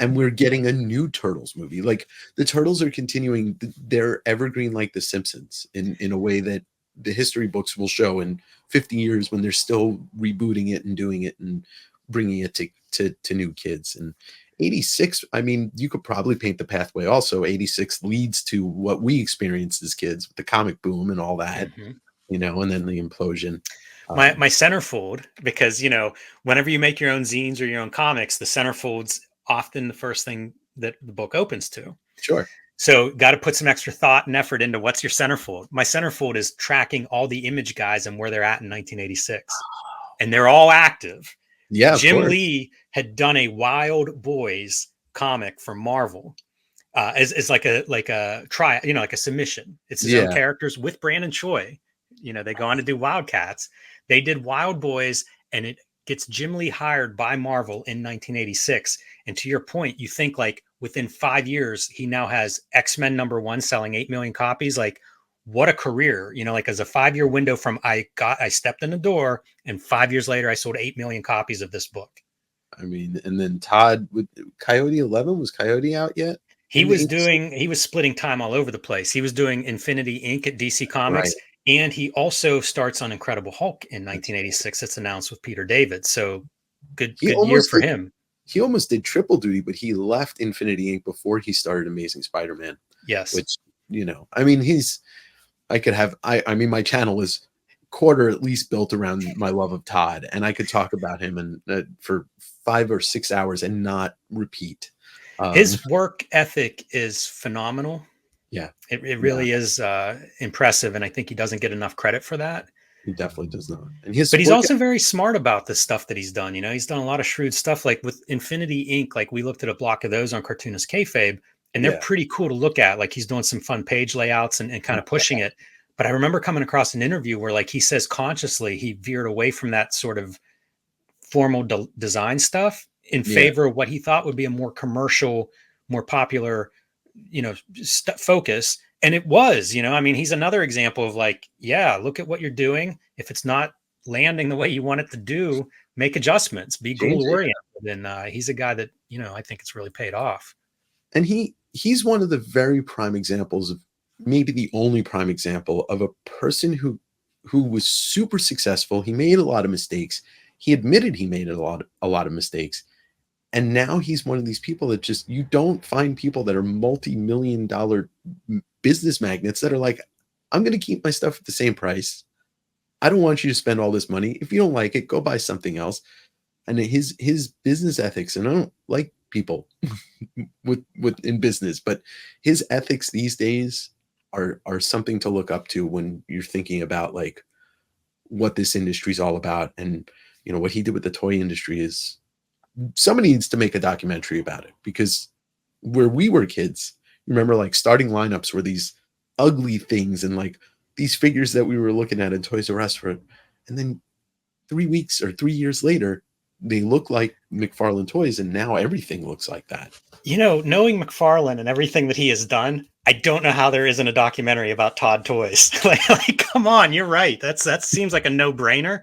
and we're getting a new Turtles movie. Like, the Turtles are continuing their evergreen, like The Simpsons, in a way that the history books will show in 50 years, when they're still rebooting it and doing it and bringing it to new kids. And 86, I mean, you could probably paint the pathway also. 86 leads to what we experienced as kids with the comic boom and all that, Mhm. and then the implosion. My centerfold, because whenever you make your own zines or your own comics, the centerfold's often the first thing that the book opens to. Sure. So got to put some extra thought and effort into what's your centerfold. My centerfold is tracking all the image guys and where they're at in 1986, and they're all active. Yeah, of Jim course. Lee had done a Wild Boys comic for Marvel, as like a try, like a submission. It's his own Yeah. characters with Brandon Choi. They go on to do Wildcats. They did Wild Boys, and it gets Jim Lee hired by Marvel in 1986. And to your point, you think, like, within 5 years, he now has X-Men #1 selling 8 million copies. Like, what a career, like, as a 5-year window from I stepped in the door, and 5 years later, I sold 8 million copies of this book. I mean, and then Todd with Coyote 11, was Coyote out yet He in the was 86? doing he was splitting time all over the place. He was doing Infinity Inc. at DC Right. Comics, and he also starts on Incredible Hulk in That's right. 1986. It's announced with Peter David. So good He year almost for did him. he almost did triple duty, but he left Infinity Inc. before he started Amazing Spider-Man, Yes. which, I mean, I mean, my channel is quarter at least built around my love of Todd, and I could talk about him and for 5 or 6 hours and not repeat. His work ethic is phenomenal. Yeah, It yeah, really is impressive, and I think he doesn't get enough credit for that. he definitely does not. And his But he's work, also very smart about the stuff that he's done. He's done a lot of shrewd stuff, like with Infinity Inc. Like we looked at a block of those on Cartoonist Kayfabe, and they're yeah, pretty cool to look at. Like he's doing some fun page layouts and kind of pushing it. But I remember coming across an interview where, like, he says consciously he veered away from that sort of formal design stuff in yeah, favor of what he thought would be a more commercial, more popular, focus. And it was, I mean, he's another example of, like, yeah, look at what you're doing. If it's not landing the way you want it to do, make adjustments, be goal change it. oriented. And he's a guy that, I think it's really paid off. And he's one of the very prime examples of, maybe the only prime example of a person who was super successful. He made a lot of mistakes. He admitted he made a lot of mistakes. And now he's one of these people that just, you don't find people that are multi-million dollar business magnates that are like, I'm going to keep my stuff at the same price. I don't want you to spend all this money. If you don't like it, go buy something else. And his business ethics, and I don't like people with in business, but his ethics these days are something to look up to when you're thinking about, like, what this industry is all about. And what he did with the toy industry is, somebody needs to make a documentary about it, because where we were kids, remember, like, starting lineups were these ugly things, and like these figures that we were looking at in Toys R Us for, and then 3 weeks or 3 years later, they look like McFarlane toys, and now everything looks like that. Knowing McFarlane and everything that he has done, I don't know how there isn't a documentary about Todd Toys. like, come on, you're right. That seems like a no-brainer.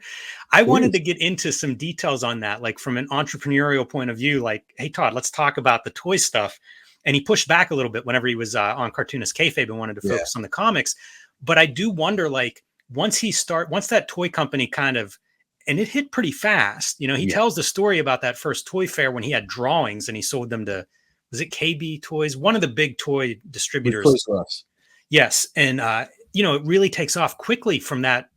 I wanted to get into some details on that, like from an entrepreneurial point of view, like, hey, Todd, let's talk about the toy stuff. And he pushed back a little bit whenever he was on Cartoonist Kayfabe and wanted to focus on the comics. But I do wonder, like, once that toy company kind of, and it hit pretty fast, he tells the story about that first toy fair when he had drawings and he sold them to, was it KB Toys? One of the big toy distributors. With Toys R Us. Yes. And, it really takes off quickly from that,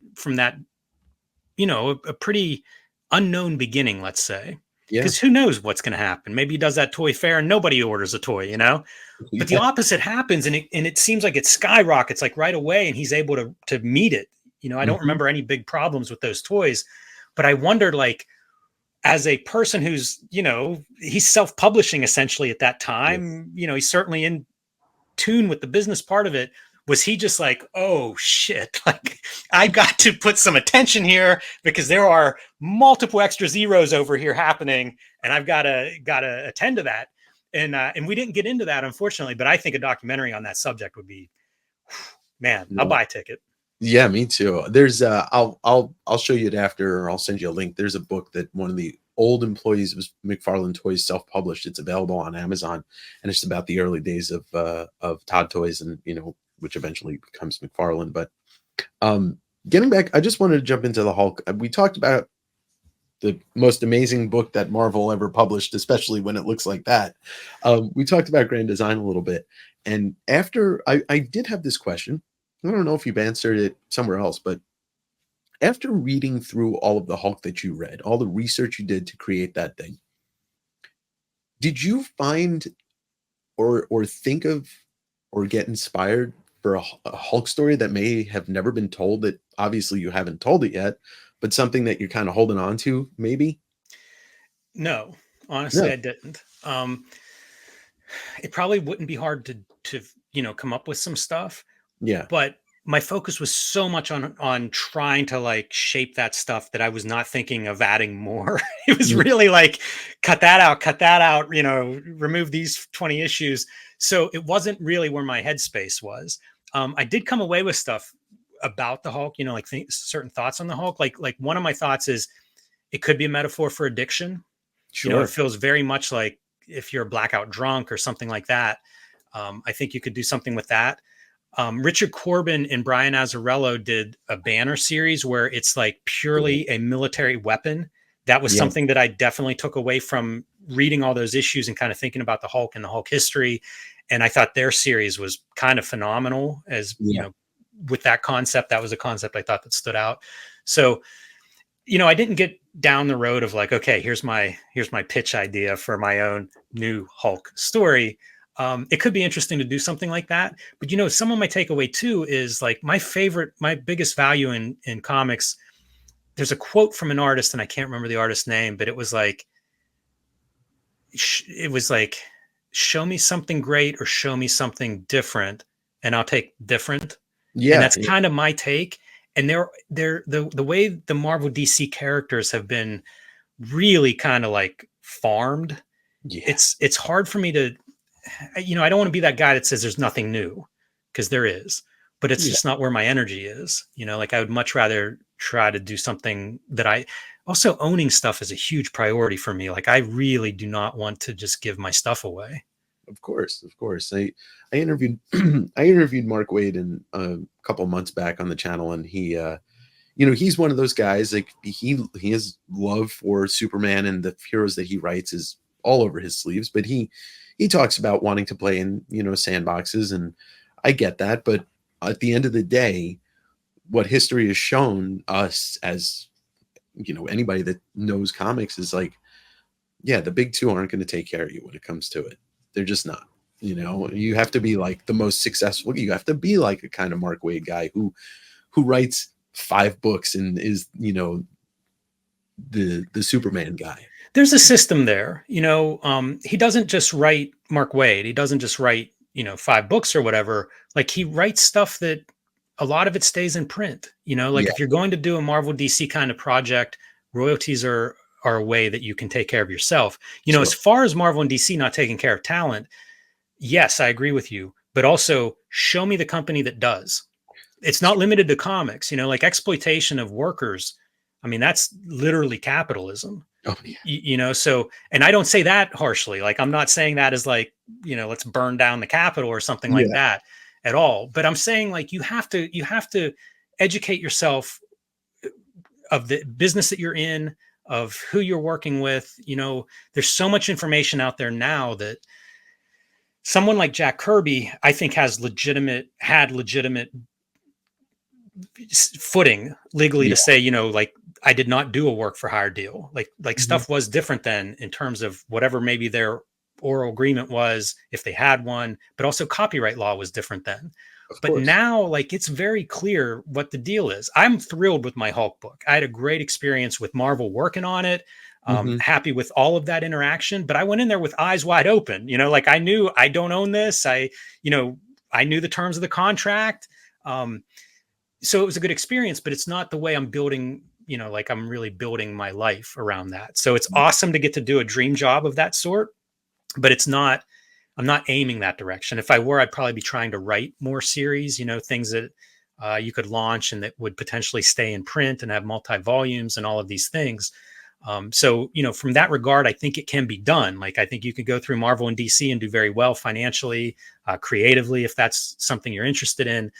a pretty unknown beginning, let's say. Because who knows what's going to happen? Maybe he does that toy fair and nobody orders a toy, But the opposite happens, and it seems like it skyrockets, like, right away, and he's able to meet it. I don't remember any big problems with those toys, but I wondered, like, as a person who's, he's self-publishing essentially at that time, he's certainly in tune with the business part of it. Was he just like, oh shit, like, I got to put some attention here because there are multiple extra zeros over here happening, and I've got to attend to that. And we didn't get into that, unfortunately, but I think a documentary on that subject would be, man, I'll buy a ticket. Yeah, me too. There's I'll show you it after, or I'll send you a link. There's a book that one of the old employees of McFarlane Toys self-published. It's available on Amazon, and it's about the early days of Todd Toys, and which eventually becomes McFarlane. But getting back, I just wanted to jump into the Hulk. We talked about the most amazing book that Marvel ever published, especially when it looks like that. We talked about Grand Design a little bit, and after I did have this question. I don't know if you've answered it somewhere else, but after reading through all of the Hulk that you read, all the research you did to create that thing, did you find or think of or get inspired for a Hulk story that may have never been told, that obviously you haven't told it yet, but something that you're kind of holding on to, maybe? No, honestly, No. I didn't. It probably wouldn't be hard to come up with some stuff. Yeah. But my focus was so much on trying to, like, shape that stuff that I was not thinking of adding more. It was really like, cut that out, remove these 20 issues. So it wasn't really where my headspace was. I did come away with stuff about the Hulk, like certain thoughts on the Hulk. Like one of my thoughts is it could be a metaphor for addiction. Sure. It feels very much like if you're a blackout drunk or something like that. I think you could do something with that. Richard Corbin and Brian Azzarello did a banner series where it's like purely a military weapon That was Yeah. something that I definitely took away from reading all those issues and kind of thinking about the Hulk and the Hulk history. And I thought their series was kind of phenomenal. As you Yeah. know, with that concept, that was a concept I thought that stood out. So, I didn't get down the road of like, okay, here's my pitch idea for my own new Hulk story. It could be interesting to do something like that, but some of my takeaway too is like my biggest value in comics. There's a quote from an artist, and I can't remember the artist's name, but it was like, show me something great or show me something different, and I'll take different. And Yeah. that's kind of my take. And the way the Marvel DC characters have been really kind of like farmed. Yeah. It's hard for me to, I don't want to be that guy that says there's nothing new, because there is, but it's Yeah. just not where my energy is. Like I would much rather try to do something that I also, owning stuff is a huge priority for me. Like I really do not want to just give my stuff away. Of course, of course. I interviewed I interviewed Mark Wade in a couple months back on the channel, and he's one of those guys, like he has love for Superman and the heroes that he writes is all over his sleeves, but he talks about wanting to play in, sandboxes, and I get that, but at the end of the day, what history has shown us as, anybody that knows comics is like, yeah, the big two aren't going to take care of you when it comes to it. They're just not. You have to be like the most successful. You have to be like a kind of Mark Wade guy who writes 5 books and is, the Superman guy. There's a system there. He doesn't just write Mark Wade. He doesn't just write, 5 books or whatever. Like he writes stuff that a lot of it stays in print. Like Yeah, if you're going to do a Marvel DC kind of project, royalties are a way that you can take care of yourself. As sure. far as Marvel and DC not taking care of talent, yes, I agree with you. But also show me the company that does. It's not limited to comics, like exploitation of workers. I mean, that's literally capitalism. Oh yeah. So, and I don't say that harshly. Like I'm not saying that as like, let's burn down the Capitol or something like Yeah. that at all. But I'm saying like you have to educate yourself of the business that you're in, of who you're working with. There's so much information out there now that someone like Jack Kirby, I think, had legitimate footing legally Yeah. to say, like I did not do a work for hire deal. Like Mhm. stuff was different then in terms of whatever maybe their oral agreement was, if they had one, but also copyright law was different then. Of But course. now, like, it's very clear what the deal is. I'm thrilled with my Hulk book. I had a great experience with Marvel working on it. Mhm. Happy with all of that interaction, but I went in there with eyes wide open. Like I knew I don't own this. You know, I knew the terms of the contract. So it was a good experience, but it's not the way I'm building, like I'm really building my life around that. So it's awesome to get to do a dream job of that sort, but I'm not aiming that direction. If I were, I'd probably be trying to write more series, things that you could launch and that would potentially stay in print and have multi volumes and all of these things. So, from that regard, I think it can be done. Like, I think you could go through Marvel and DC and do very well financially, creatively, if that's something you're interested in.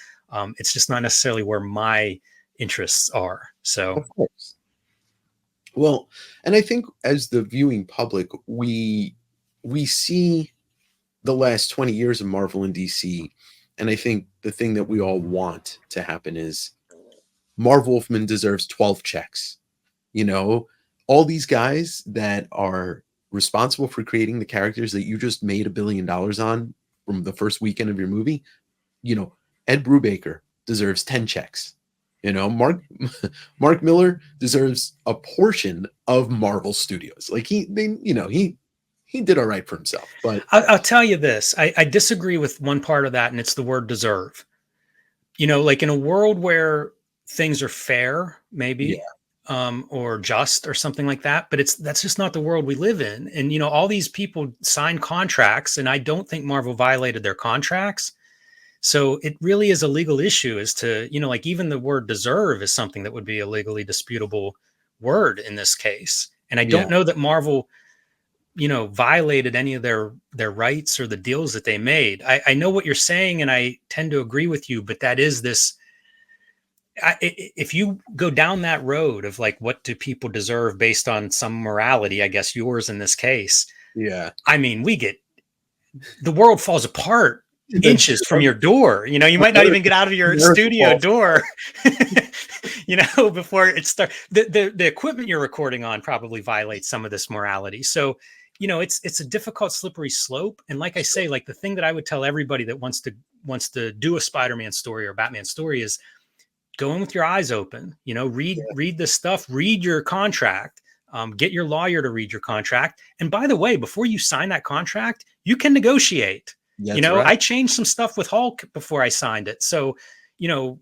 It's just not necessarily where my interests are. So, Of course. Well, and I think as the viewing public, we see the last 20 years of Marvel and DC, and I think the thing that we all want to happen is Marv Wolfman deserves 12 checks. You know, all these guys that are responsible for creating the characters that you just made $1 billion on from the first weekend of your movie, you know, Ed Brubaker deserves 10 checks. Mark Miller deserves a portion of Marvel Studios. Like he did all right for himself. But I'll tell you this, I disagree with one part of that, and it's the word deserve. Like in a world where things are fair, yeah, maybe, or just or something like that, but that's just not the world we live in. And all these people sign contracts, and I don't think Marvel violated their contracts. So it really is a legal issue as to, like even the word deserve is something that would be a legally disputable word in this case. And I yeah, don't know that Marvel, violated any of their rights or the deals that they made. I know what you're saying, and I tend to agree with you, but that is this if you go down that road of like, what do people deserve based on some morality, I guess yours in this case, Yeah. I mean, the world falls apart That's inches from true. your door. You know, you might not even get out of your America studio falls door, apart. you know, before it starts. The equipment you're recording on probably violates some of this morality. So, you know, it's a difficult, slippery slope. And like I say, like the thing that I would tell everybody that wants to do a Spider-Man story or Batman story is go in with your eyes open. You know, read this stuff, read your contract. Get your lawyer to read your contract. And by the way, before you sign that contract, you can negotiate. You That's know, right. I changed some stuff with Hulk before I signed it. So, you know,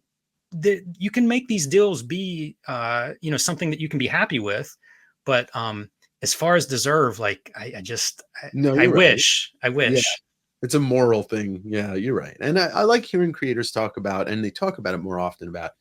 you can make these deals be, you know, something that you can be happy with. But as far as deserve, like, No, I you're right. wish, I Yeah. wish. It's a moral thing. Yeah, you're right. And I like hearing creators talk about, and they talk about it more often about,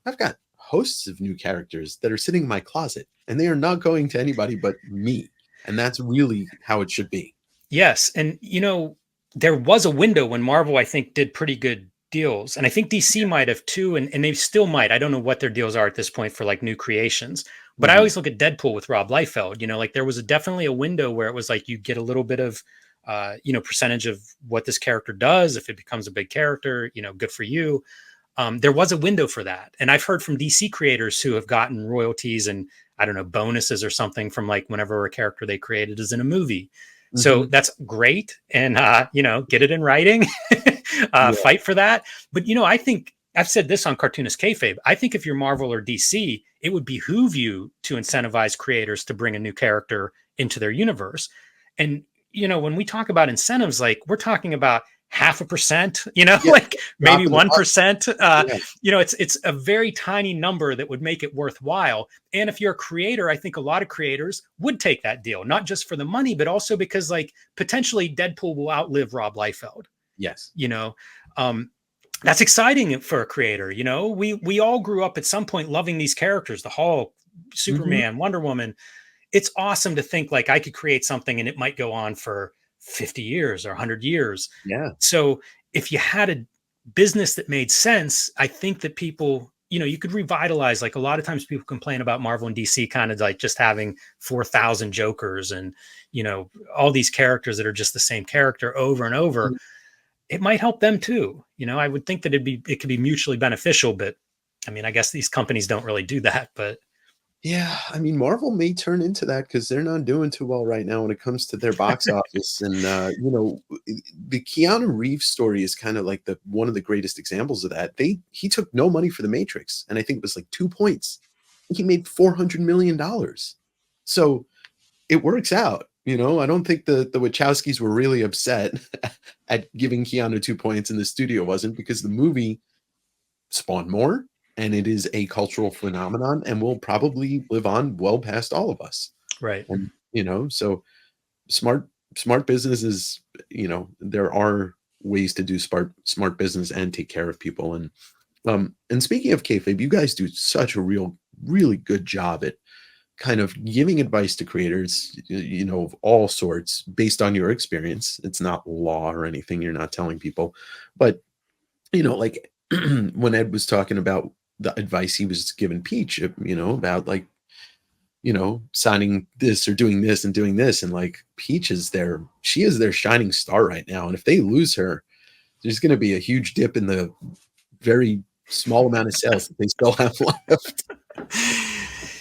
I've got hosts of new characters that are sitting in my closet and they are not going to anybody but me. And that's really how it should be. Yes, and you know, there was a window when Marvel, I think, did pretty good deals, and I think DC might have too, and they still might. I don't know what their deals are at this point for like new creations, but I Mhm. always look at Deadpool with Rob Liefeld. You know, like there was definitely a window where it was like you get a little bit of, you know, percentage of what this character does. If it becomes a big character, you know, good for you. There was a window for that, and I've heard from DC creators who have gotten royalties and I don't know bonuses or something from like whenever a character they created is in a movie. So Mhm. that's great, and you know, get it in writing, Yeah. fight for that. But you know, I think I've said this on Cartoonist Kayfabe. I think if you're Marvel or DC, it would behoove you to incentivize creators to bring a new character into their universe. And you know, when we talk about incentives, like we're talking about 0.5%, you know, Yeah. like Drop maybe in the bucket. 1%. Yeah. You know, it's a very tiny number that would make it worthwhile. And if you're a creator, I think a lot of creators would take that deal, not just for the money, but also because like potentially Deadpool will outlive Rob Liefeld. Yes. You know, um, that's exciting for a creator. You know, we all grew up at some point loving these characters, the Hulk, Mhm. Superman, Wonder Woman. It's awesome to think like I could create something and it might go on for 50 years or 100 years. Yeah. So if you had a business that made sense, I think that people, you know, you could revitalize. Like a lot of times people complain about Marvel and DC kind of like just having 4,000 Jokers and, you know, all these characters that are just the same character over and over. Mm. It might help them too. You know, I would think that it could be mutually beneficial, but I mean, I guess these companies don't really do that, but Yeah, I mean, Marvel may turn into that because they're not doing too well right now when it comes to their box office. And the Keanu Reeves story is kind of like the one of the greatest examples of that. He took no money for The Matrix, and I think it was like 2 points. He made $400 million. So it works out. I don't think the Wachowskis were really upset at giving Keanu 2 points, and the studio wasn't, because the movie spawn more, and it is a cultural phenomenon and will probably live on well past all of us. right. And so smart smart businesses, there are ways to do smart business and take care of people. And speaking of kayfabe, you guys do such a really good job at kind of giving advice to creators, of all sorts, based on your experience. It's not law or anything you're not telling people, but like when Ed was talking about the advice he was giving Peach, about like, signing this or doing this and doing this. And like Peach she is their shining star right now. And if they lose her, there's going to be a huge dip in the very small amount of sales that they still have left.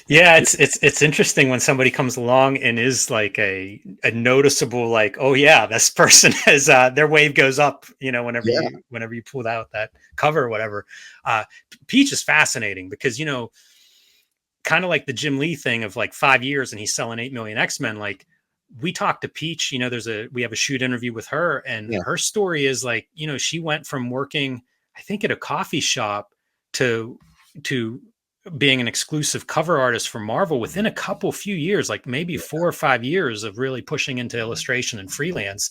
Yeah, it's interesting when somebody comes along and is like a noticeable like, oh yeah, this person has their wave goes up, you know, Yeah. whenever you pull out that cover or whatever. Peach is fascinating because, you know, kind of like the Jim Lee thing of like 5 years and he's selling 8 million X-Men. Like we talked to Peach, you know, we have a shoot interview with her, and Yeah. her story is like, you know, she went from working, I think, at a coffee shop to to being an exclusive cover artist for Marvel within a few years, like maybe 4 or 5 years of really pushing into illustration and freelance.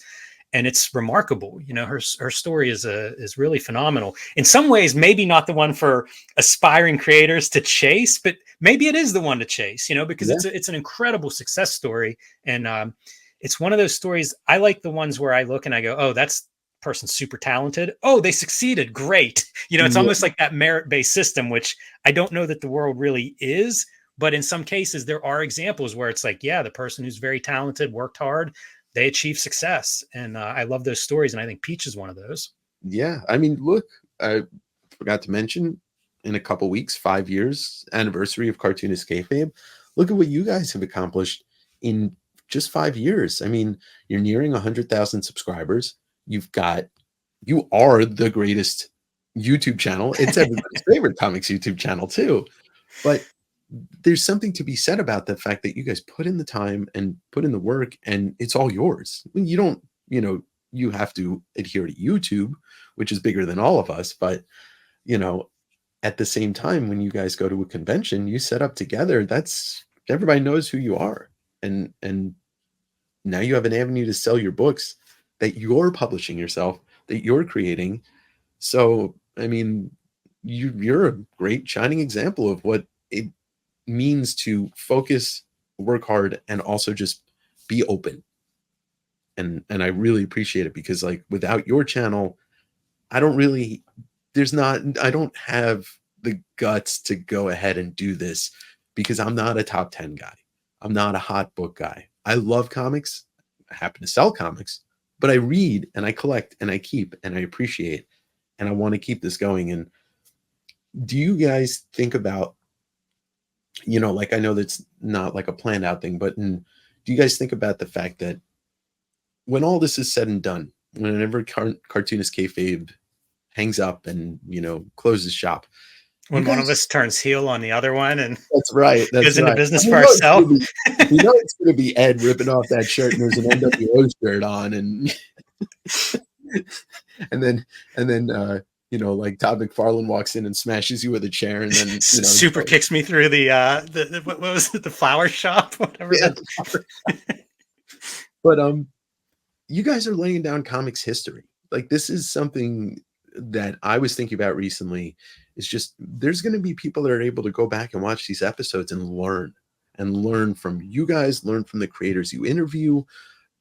And it's remarkable. You know, her story is really phenomenal. In some ways, maybe not the one for aspiring creators to chase, but maybe it is the one to chase. You know, because Yeah. it's an incredible success story, and it's one of those stories. I like the ones where I look and I go, oh, that's person's super talented. Oh, they succeeded. Great. It's Yeah. almost like that merit-based system, which I don't know that the world really is. But in some cases, there are examples where it's like, yeah, the person who's very talented, worked hard, they achieve success. And I love those stories. And I think Peach is one of those. Yeah. I mean, look, I forgot to mention in a couple weeks, 5 years anniversary of Cartoonist Kayfabe. Look at what you guys have accomplished in just 5 years. I mean, you're nearing 100,000 subscribers. You are the greatest YouTube channel. It's everybody's favorite comics YouTube channel too. But there's something to be said about the fact that you guys put in the time and put in the work and it's all yours. I mean, you don't, you have to adhere to YouTube, which is bigger than all of us. But, you know, at the same time, when you guys go to a convention, you set up together, that's everybody knows who you are. And now you have an avenue to sell your books that you're publishing yourself, that you're creating. So, I mean, you're a great shining example of what it means to focus, work hard, and also just be open. And I really appreciate it because, like, without your channel, I don't really, I don't have the guts to go ahead and do this because I'm not a top 10 guy. I'm not a hot book guy. I love comics. I happen to sell comics, but I read and I collect and I keep and I appreciate, and I want to keep this going. And do you guys think about, like, I know that's not like a planned out thing, but do you guys think about the fact that when all this is said and done, whenever Cartoonist Kayfabe hangs up and, closes shop, When one of us turns heel on the other one and that's right. That's goes into right. business for ourselves. It's going to be Ed ripping off that shirt and there's an NWO shirt on, and and then like Todd McFarlane walks in and smashes you with a chair, and then super kicks me through the what was it, the flower shop, whatever. Yeah, but you guys are laying down comics history. Like, this is something that I was thinking about recently. It's just, there's going to be people that are able to go back and watch these episodes and learn from you guys, learn from the creators you interview,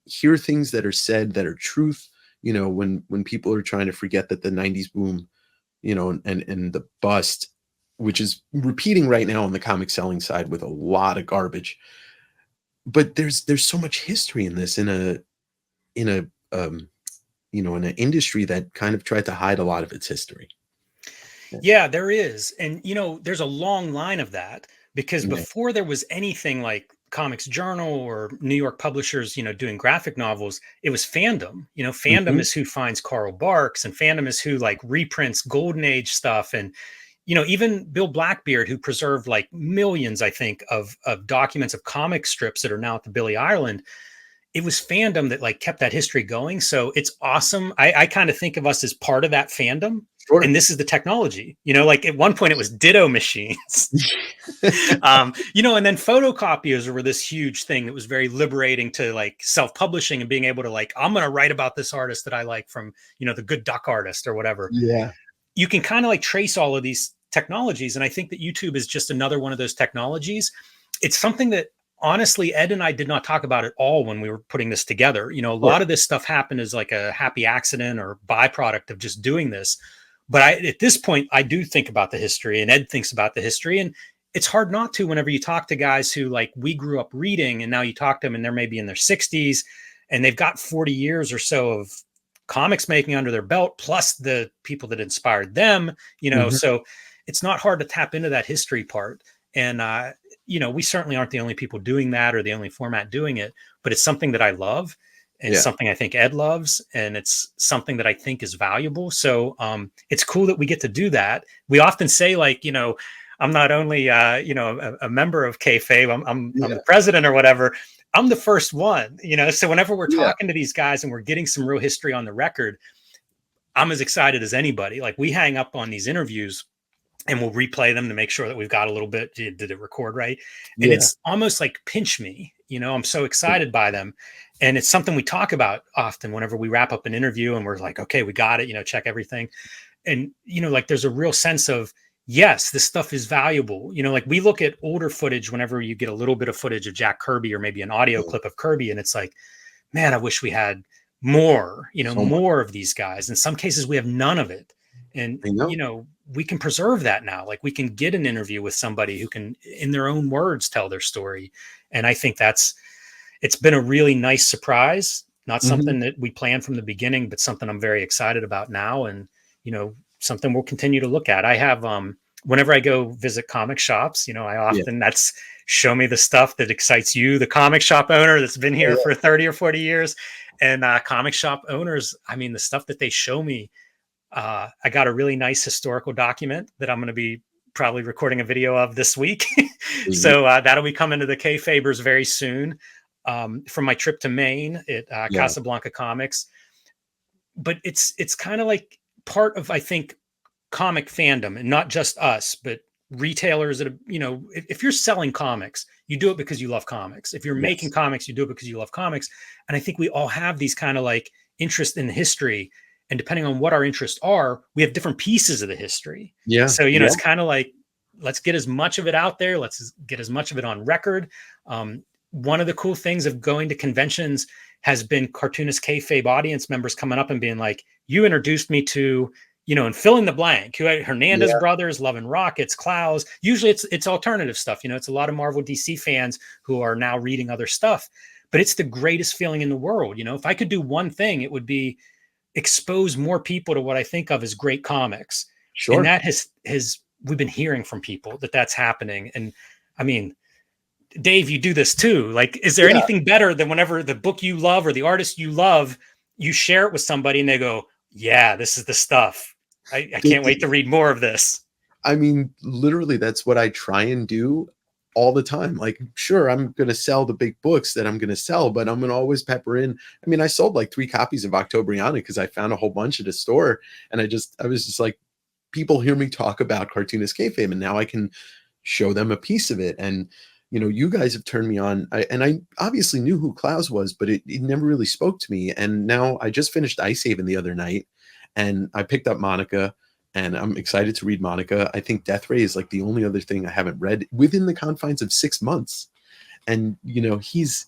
hear things that are said that are truth. When people are trying to forget that the 90s boom, and the bust, which is repeating right now on the comic selling side with a lot of garbage. But there's so much history in this, in an industry that kind of tried to hide a lot of its history. Yeah, there is. And, there's a long line of that because Yeah. before there was anything like Comics Journal or New York publishers, doing graphic novels, it was fandom. Fandom is who finds Carl Barks, and fandom is who like reprints Golden Age stuff. And, even Bill Blackbeard, who preserved like millions, I think, of documents of comic strips that are now at the Billy Ireland. It was fandom that like kept that history going. So it's awesome. I kind of think of us as part of that fandom. Sure. And this is the technology, like at one point it was ditto machines, and then photocopiers were this huge thing that was very liberating to like self-publishing and being able to like, I'm going to write about this artist that I like from, the Good Duck Artist or whatever. Yeah. You can kind of like trace all of these technologies. And I think that YouTube is just another one of those technologies. It's something that honestly, Ed and I did not talk about at all when we were putting this together. A lot of this stuff happened as like a happy accident or byproduct of just doing this. But at this point, I do think about the history, and Ed thinks about the history. And it's hard not to whenever you talk to guys who like we grew up reading, and now you talk to them and they're maybe in their 60s and they've got 40 years or so of comics making under their belt, plus the people that inspired them, so it's not hard to tap into that history part. And, we certainly aren't the only people doing that or the only format doing it, but it's something that I love. And it's something I think Ed loves, and it's something that I think is valuable. So it's cool that we get to do that. We often say, like, I'm not only, a member of Kayfabe, I'm the president or whatever. I'm the first one, so whenever we're talking to these guys and we're getting some real history on the record, I'm as excited as anybody. Like, we hang up on these interviews and we'll replay them to make sure that we've got a little bit. Did it record right? And it's almost like pinch me. I'm so excited by them. And it's something we talk about often whenever we wrap up an interview and we're like, okay, we got it, check everything. And, like there's a real sense of, yes, this stuff is valuable. Like we look at older footage whenever you get a little bit of footage of Jack Kirby or maybe an audio clip of Kirby. And it's like, man, I wish we had more, So much. more of these guys. In some cases, we have none of it. And, I know. we can preserve that now. Like we can get an interview with somebody who can, in their own words, tell their story. And I think it's been a really nice surprise, not Mhm. something that we planned from the beginning, but something I'm very excited about now. And, something we'll continue to look at. I have, whenever I go visit comic shops, I Yeah. often that's show me the stuff that excites you, the comic shop owner that's been Oh, here yeah. for 30 or 40 years. And comic shop owners, I mean, the stuff that they show me, I got a really nice historical document that I'm going to be probably recording a video of this week. Sweet. So that'll be coming to the Kayfabers very soon, from my trip to Maine at Yeah. Casablanca Comics. But it's kind of like part of, I think, comic fandom, and not just us, but retailers that, if you're selling comics, you do it because you love comics. If you're making Yes. comics, you do it because you love comics. And I think we all have these kind of like interest in history. And depending on what our interests are, we have different pieces of the history. Yeah. So, Yeah. it's kind of like, let's get as much of it out there. Let's get as much of it on record. One of the cool things of going to conventions has been Cartoonist Kayfabe audience members coming up and being like, you introduced me to, and fill in the blank. Who had Hernandez Yeah. brothers, Love and Rockets, Klaus. Usually it's alternative stuff. It's a lot of Marvel DC fans who are now reading other stuff. But it's the greatest feeling in the world. If I could do one thing, it would be expose more people to what I think of as great comics. And Sure. that has we've been hearing from people that that's happening. And I mean, Dave, you do this too. Like, is there Yeah. anything better than whenever the book you love or the artist you love, you share it with somebody and they go, yeah, this is the stuff. I Th can't wait th to read more of this. I mean, literally, that's what I try and do all the time. Like, sure, I'm gonna sell the big books that I'm gonna sell, but I'm gonna always pepper in. I mean, I sold like 3 copies of Octobriana because I found a whole bunch at a store, and I was just like, people hear me talk about Cartoonist Kayfabe, and now I can show them a piece of it. And you guys have turned me on. I obviously knew who Klaus was, but it never really spoke to me. And now I just finished Ice Haven the other night, and I picked up Monica, and I'm excited to read Monica. I think Death Ray is like the only other thing I haven't read within the confines of 6 months. And he's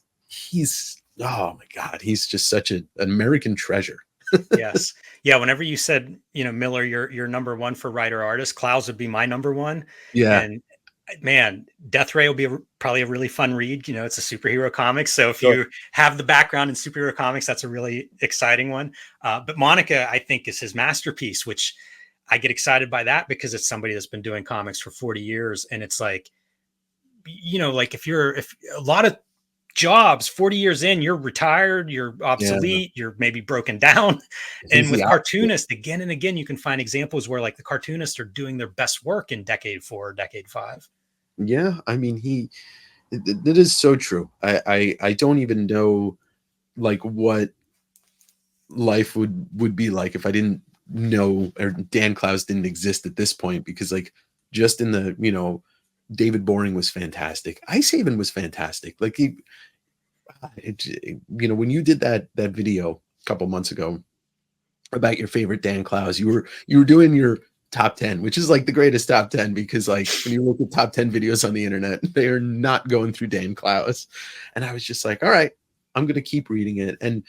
oh my God, he's just such an American treasure. Yes. Yeah. Whenever you said, Miller, you're number one for writer artist, Klaus would be my number one. Yeah. And man, Death Ray will be probably a really fun read. It's a superhero comic. So if Sure. you have the background in superhero comics, that's a really exciting one. But Monica, I think, is his masterpiece, which I get excited by that because it's somebody that's been doing comics for 40 years. And it's like, like if a lot of jobs 40 years in, you're retired, you're Yeah. obsolete, you're maybe broken down. He's And the with opposite. cartoonists, again and again, you can find examples where like the cartoonists are doing their best work in decade 4, decade 5. Yeah. I mean, that is so true. I don't even know like what life would be like if I didn't know, or Dan Clowes didn't exist at this point, because like just in the David Boring was fantastic. Ice Haven was fantastic. Like when you did that video a couple months ago about your favorite Dan Clowes, you were doing your top 10, which is like the greatest top 10, because like when you look at top 10 videos on the internet, they are not going through Dan Clowes. And I was just like, all right, I'm gonna keep reading it. And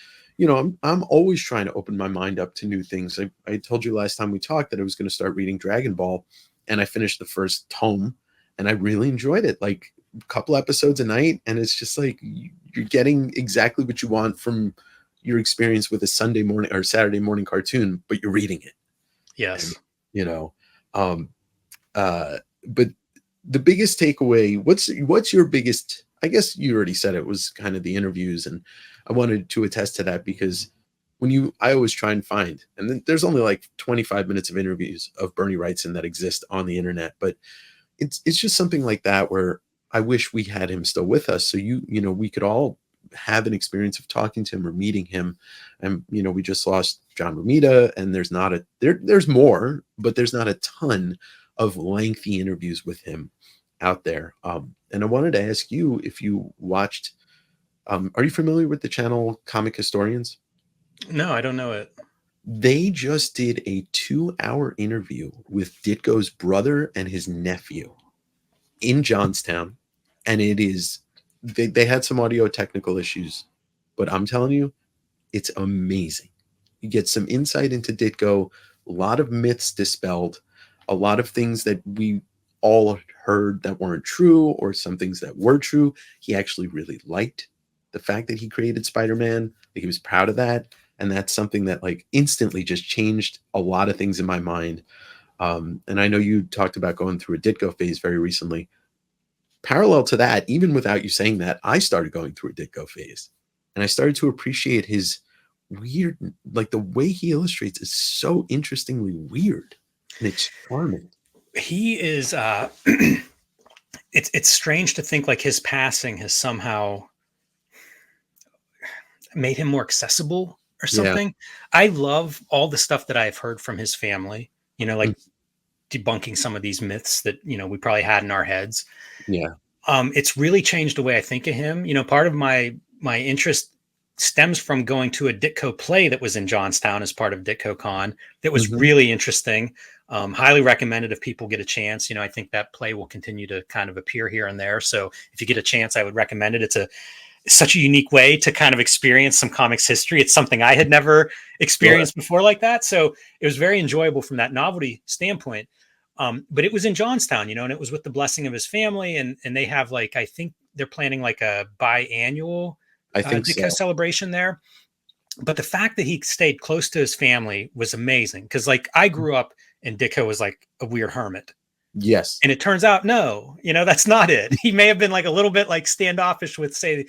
I'm always trying to open my mind up to new things. I told you last time we talked that I was going to start reading Dragon Ball, and I finished the first tome, and I really enjoyed it. Like a couple episodes a night, and it's just like you're getting exactly what you want from your experience with a Sunday morning or Saturday morning cartoon, but you're reading it. And Yes. you know, um, uh, but the biggest takeaway, what's your biggest? I guess you already said it was kind of the interviews, and I wanted to attest to that because I always try and find, and then there's only like 25 minutes of interviews of Bernie Wrightson that exist on the internet, but it's just something like that where I wish we had him still with us, so we could all have an experience of talking to him or meeting him. And we just lost John Romita, and there's more, but there's not a ton of lengthy interviews with him out there. And I wanted to ask you if you watched. Are you familiar with the channel Comic Historians? No, I don't know it. They just did a 2-hour interview with Ditko's brother and his nephew in Johnstown. And it is, they had some audio technical issues, but I'm telling you, It's amazing. You get some insight into Ditko, a lot of myths dispelled, a lot of things that we all heard that weren't true, or some things that were true. He actually really liked the fact that he created Spider-Man. Like, he was proud of that. And that's something that like instantly just changed a lot of things in my mind. And I know you talked about going through a Ditko phase very recently. Parallel to that, even without you saying that, I started going through a Ditko phase, and I started to appreciate his weird, like the way he illustrates is so interestingly weird, and it's charming. He is it's strange to think like his passing has somehow made him more accessible or Yeah. something. I love all the stuff that I've heard from his family, Mm. like debunking some of these myths that, we probably had in our heads. Yeah. It's really changed the way I think of him. Part of my interest stems from going to a Ditko play that was in Johnstown as part of Ditko Con. That was Mhm. really interesting. Highly recommended if people get a chance. I think that play will continue to kind of appear here and there. So if you get a chance, I would recommend it. It's such a unique way to kind of experience some comics history. It's something I had never Sure. experienced before like that. So it was very enjoyable from that novelty standpoint. But it was in Johnstown, and it was with the blessing of his family. And they have like, I think they're planning like a biannual I think Ditko so. celebration there. But the fact that he stayed close to his family was amazing. Cause like I grew up and Ditko was like a weird hermit. Yes. And it turns out, no, that's not it. He may have been like a little bit like standoffish with, say,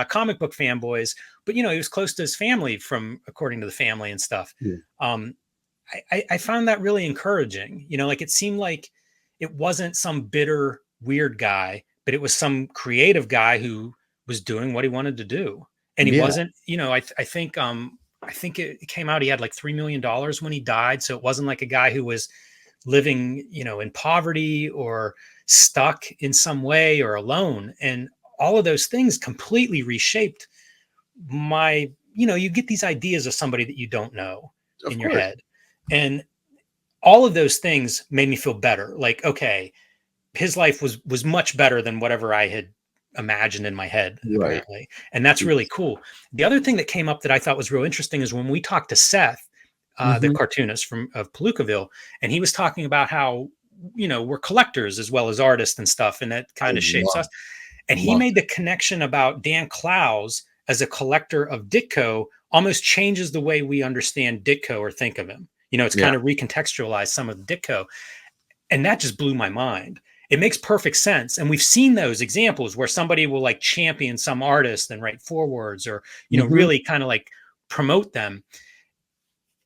comic book fanboys, but he was close to his family from according to the family and stuff. Yeah. Um, I found that really encouraging. Like it seemed like it wasn't some bitter, weird guy, but it was some creative guy who was doing what he wanted to do. And he Yeah. wasn't, I think it came out he had like $3 million when he died. So it wasn't like a guy who was living, in poverty or stuck in some way or alone. And all of those things completely reshaped you get these ideas of somebody that you don't know Of in your course. head. And all of those things made me feel better. Like, okay, his life was much better than whatever I had imagined in my head, Right. apparently. And that's really Yes. cool. The other thing that came up that I thought was real interesting is when we talked to Seth, the Mhm. cartoonist of Palookaville, and he was talking about how, we're collectors as well as artists and stuff, and that I kind of shapes us. And he love made the connection about Dan Clowes as a collector of Ditko almost changes the way we understand Ditko or think of him. It's Yeah. kind of recontextualized some of the Ditko. And that just blew my mind. It makes perfect sense. And we've seen those examples where somebody will like champion some artist and write forwards or, Mhm. really kind of like promote them.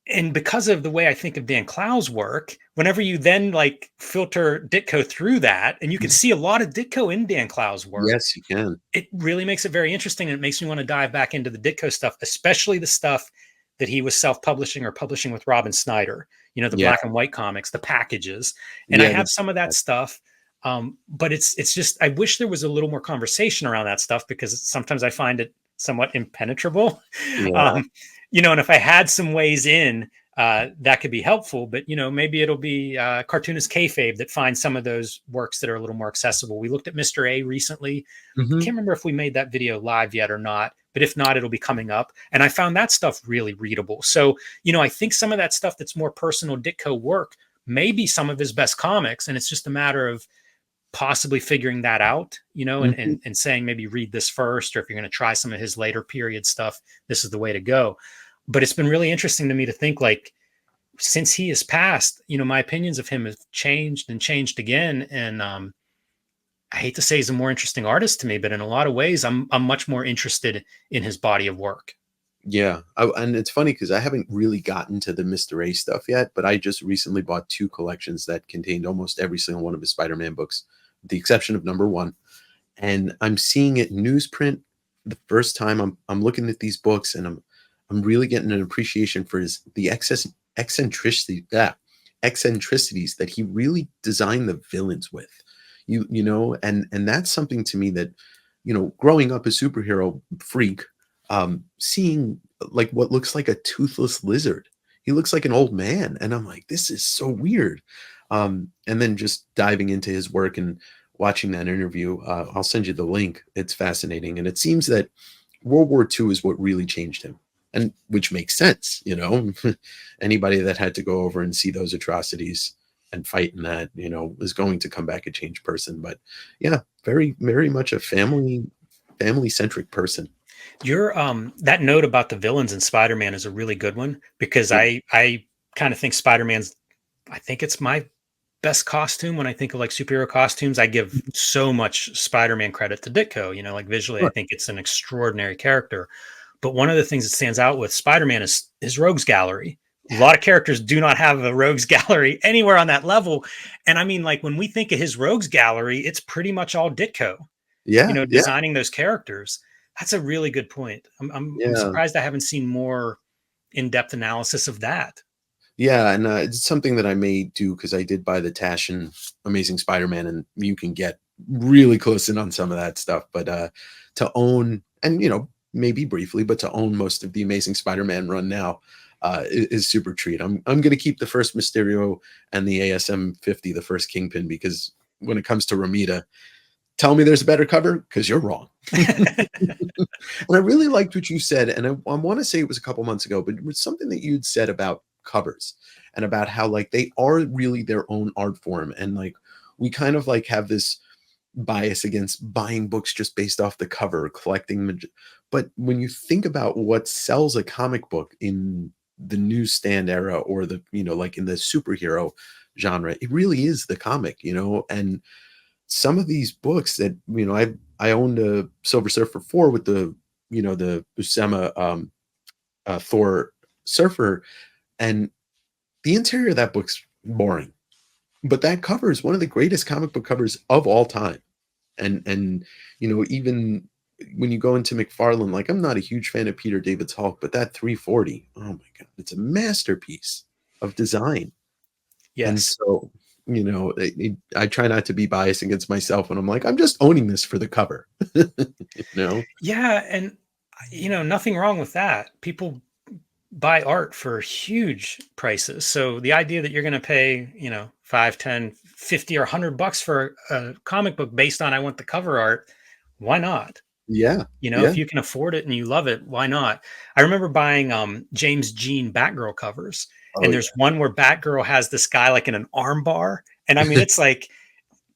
And because of the way I think of Dan Clowes' work, whenever you then like filter Ditko through that, and you can see a lot of Ditko in Dan Clowes' work, Yes, you can. it really makes it very interesting. And it makes me want to dive back into the Ditko stuff, especially the stuff that he was self-publishing or publishing with Robin Snyder, the Yeah. black and white comics, the packages. And I Yeah, have some of that stuff. But it's just I wish there was a little more conversation around that stuff because sometimes I find it somewhat impenetrable. yeah. um, and if I had some ways in, that could be helpful. But maybe it'll be Cartoonist Kayfabe that finds some of those works that are a little more accessible. We looked at Mr. A recently. Mhm. Can't remember if we made that video live yet or not, but if not, it'll be coming up. And I found that stuff really readable. So, I think some of that stuff that's more personal Ditko work may be some of his best comics. And it's just a matter of possibly figuring that out, and, Mhm. and saying maybe read this first, or if you're going to try some of his later period stuff, this is the way to go. But it's been really interesting to me to think like, since he has passed, my opinions of him have changed and changed again. And I hate to say he's a more interesting artist to me, but in a lot of ways, I'm much more interested in his body of work. Yeah, and it's funny because I haven't really gotten to the Mr. A stuff yet, but I just recently bought 2 collections that contained almost every single one of his Spider-Man books, with the exception of number 1, and I'm seeing it newsprint the first time. I'm looking at these books, and I'm really getting an appreciation for the eccentricities that he really designed the villains with. And that's something to me that, growing up a superhero freak, seeing like what looks like a toothless lizard. He looks like an old man, and I'm like, this is so weird. And then just diving into his work and watching that interview, I'll send you the link. It's fascinating, and it seems that World War II is what really changed him. and which makes sense, anybody that had to go over and see those atrocities and fight in that, is going to come back a changed person. But yeah, very, very much a family centric person. Your that note about the villains in Spider-Man is a really good one because Yeah. I kind of think Spider-Man's I think it's my best costume when I think of like superhero costumes. I give Mhm. so much Spider-Man credit to Ditko, like visually I Sure. think it's an extraordinary character. But one of the things that stands out with Spider-Man is his rogues gallery. A Yeah. lot of characters do not have a rogues gallery anywhere on that level. And I mean, like when we think of his rogues gallery, it's pretty much all Ditko, Yeah. Yeah. designing those characters. That's a really good point. I'm Yeah. surprised I haven't seen more in-depth analysis of that. Yeah, and it's something that I may do because I did buy the Taschen Amazing Spider-Man, and you can get really close in on some of that stuff. But to own, and maybe briefly, but to own most of the Amazing Spider-Man run now is super treat. I'm gonna keep the first Mysterio and the ASM 50, the first Kingpin, because when it comes to Ramita, tell me there's a better cover because you're wrong. And I really liked what you said, and I want to say it was a couple months ago, but it was something that you'd said about covers and about how like they are really their own art form, and like we kind of like have this bias against buying books just based off the cover, collecting. But when you think about what sells a comic book in the newsstand era, or the like in the superhero genre, it really is the comic, and some of these books that I owned a Silver Surfer 4 with the Buscema Thor Surfer, and the interior of that book's boring, but that cover is one of the greatest comic book covers of all time. And even when you go into McFarlane, like I'm not a huge fan of Peter David's Hulk, but that 340, oh my god, it's a masterpiece of design. And Yes. so, I try not to be biased against myself when I'm like, I'm just owning this for the cover. you know? Yeah, and nothing wrong with that. People buy art for huge prices. So the idea that you're going to pay, 5, 10, 50 or $100 for a comic book based on I want the cover art, why not? Yeah. Yeah. If you can afford it and you love it, why not? I remember buying James Jean Batgirl covers, Oh and yeah. there's one where Batgirl has this guy like in an arm bar. And I mean, it's like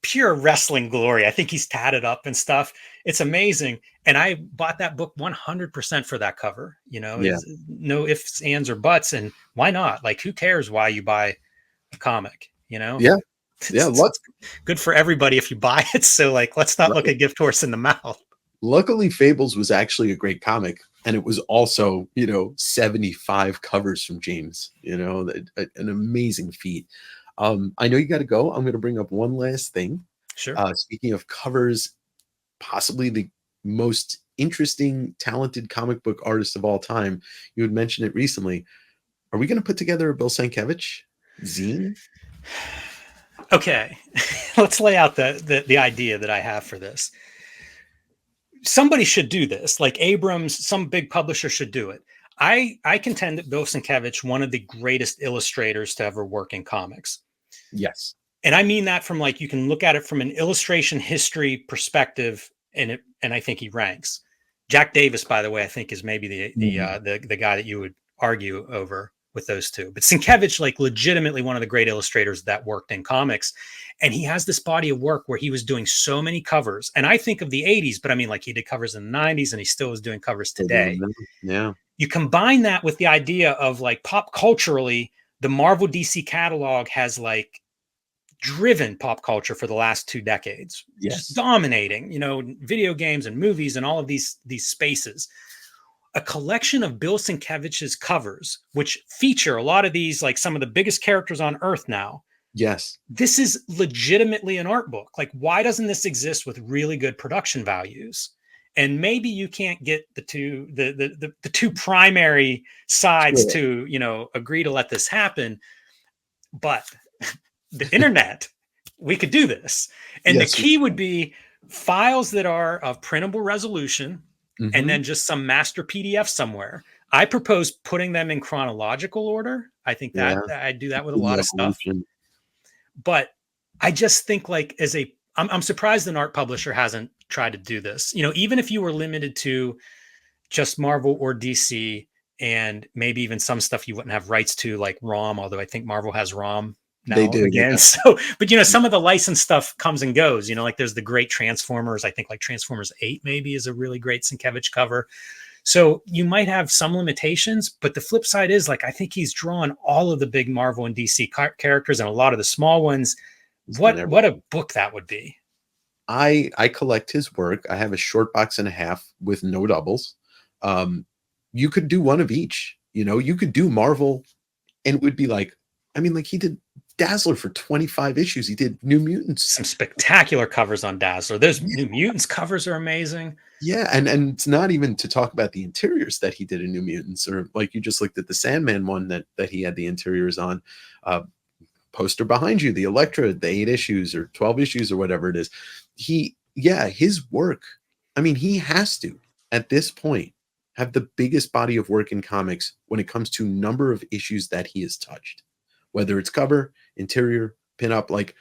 pure wrestling glory. I think he's tatted up and stuff. It's amazing. And I bought that book 100% for that cover. Yeah. Is no ifs, ands, or buts. And why not? Like, who cares why you buy a comic? Yeah. Yeah. It's good for everybody if you buy it. So, like, let's not look Right. a gift horse in the mouth. Luckily, Fables was actually a great comic, and it was also 75 covers from James. An amazing feat. I know you got to go. I'm going to bring up one last thing. Sure. Speaking of covers, possibly the most interesting, talented comic book artist of all time. You had mentioned it recently. Are we going to put together a Bill Sienkiewicz zine? Okay. Let's lay out the idea that I have for this. Somebody should do this. Like Abrams, some big publisher should do it. I contend that Bill Sienkiewicz, one of the greatest illustrators to ever work in comics. Yes. And I mean that from like you can look at it from an illustration history perspective, and I think he ranks. Jack Davis, by the way, I think is maybe Mhm. the guy that you would argue over with those two. But Sienkiewicz, like legitimately one of the great illustrators that worked in comics, and he has this body of work where he was doing so many covers. And I think of the '80s, but I mean like he did covers in the '90s, and he still is doing covers Still doing today. them. Yeah. You combine that with the idea of like pop culturally, the Marvel DC catalog has like driven pop culture for the last 2 decades, just Yes. dominating, video games and movies and all of these spaces. A collection of Bill Sienkiewicz's covers, which feature a lot of these, like some of the biggest characters on Earth now. Yes. This is legitimately an art book. Like, why doesn't this exist with really good production values? And maybe you can't get the two primary sides Sure. to agree to let this happen, but the internet, we could do this. And the Yes. key would be files that are of printable resolution and Mhm. then just some master PDF somewhere. I propose putting them in chronological order. I think Yeah. that I do that with a In the lot of stuff. evolution. But I just think like I'm surprised an art publisher hasn't tried to do this. Even if you were limited to just Marvel or DC, and maybe even some stuff you wouldn't have rights to, like ROM, although I think Marvel has ROM They now do, again. yeah. So, but some of the licensed stuff comes and goes, like there's the great Transformers. I think like Transformers 8 maybe is a really great Sienkiewicz cover. So you might have some limitations, but the flip side is like, I think he's drawn all of the big Marvel and DC characters and a lot of the small ones. It's been What everything. a book that would be. I collect his work. I have a short box and a half with no doubles. Um, you could do one of each. You could do Marvel, and it would be like, I mean, like he did Dazzler for 25 issues. He did New Mutants. Some spectacular covers on Dazzler. Those New Mutants covers are amazing. Yeah, and it's not even to talk about the interiors that he did in New Mutants, or like you just looked at the Sandman one that he had the interiors on. Uh, Poster behind you, the Elektra, the 8 issues or 12 issues or whatever it is. His work, I mean, he has to, at this point, have the biggest body of work in comics when it comes to number of issues that he has touched, whether it's cover, interior, pinup. Like,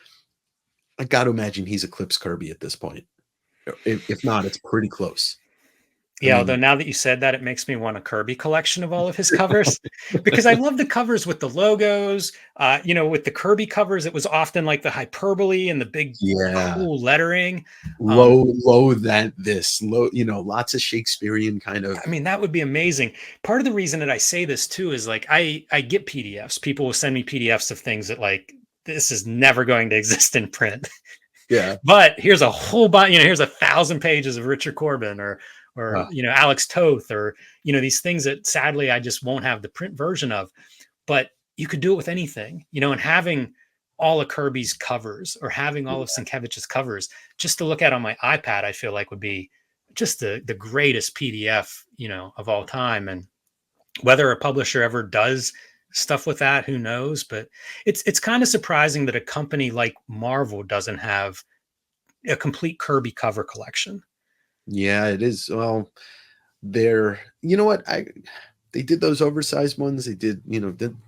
I got to imagine he's eclipsed Kirby at this point. If not, it's pretty close. I Yeah, although mean, now that you said that, it makes me want a Kirby collection of all of his covers because I love the covers with the logos. With the Kirby covers, it was often like the hyperbole and the big, yeah, cool lettering. low lots of Shakespearean kind of. I mean, that would be amazing. Part of the reason that I say this too is like I get PDFs. People will send me PDFs of things that like this is never going to exist in print. Yeah. But here's a whole bunch, here's 1,000 pages of Richard Corbin or Uh, Alex Toth or these things that sadly I just won't have the print version of. But you could do it with anything, and having all of Kirby's covers or having all of Sienkiewicz's covers just to look at on my iPad, I feel like would be just the greatest PDF, of all time. And whether a publisher ever does stuff with that, who knows? But it's kind of surprising that a company like Marvel doesn't have a complete Kirby cover collection. yeah, it is. Well, you know what? They did those oversized ones. They did,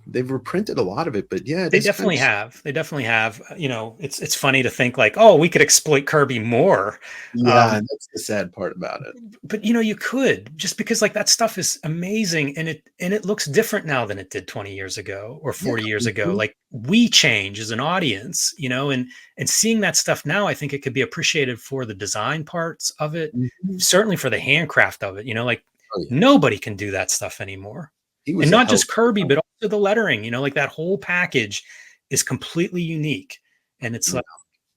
they've reprinted a lot of it, but yeah, it They is kind definitely of, have. They definitely have. It's funny to think like, oh, we could exploit Kirby more. yeah, Um, and that's the sad part about it. but you could, just because like that stuff is amazing and it looks different now than it did 20 years ago or Yeah. 40 years ago. Mhm. Like we change as an audience, and seeing that stuff now, I think it could be appreciated for the design parts of it, Mhm. certainly for the handcraft of it. Like Oh, yeah. nobody can do that stuff anymore. He And was a not hell just Kirby, of but also the lettering, like that whole package is completely unique. And it's a. like,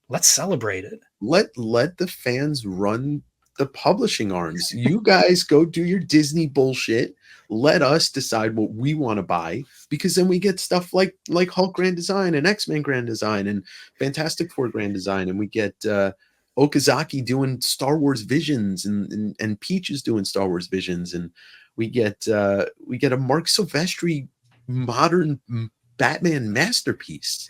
let's celebrate it. Let the fans run the publishing arms. You guys go do your Disney bullshit. Let us decide what we want to buy, because then we get stuff like Hulk Grand Design and X-Men Grand Design and Fantastic Four Grand Design, and we get Okazaki doing Star Wars Visions and Peaches doing Star Wars Visions, and we get a Mark Silvestri modern Batman masterpiece.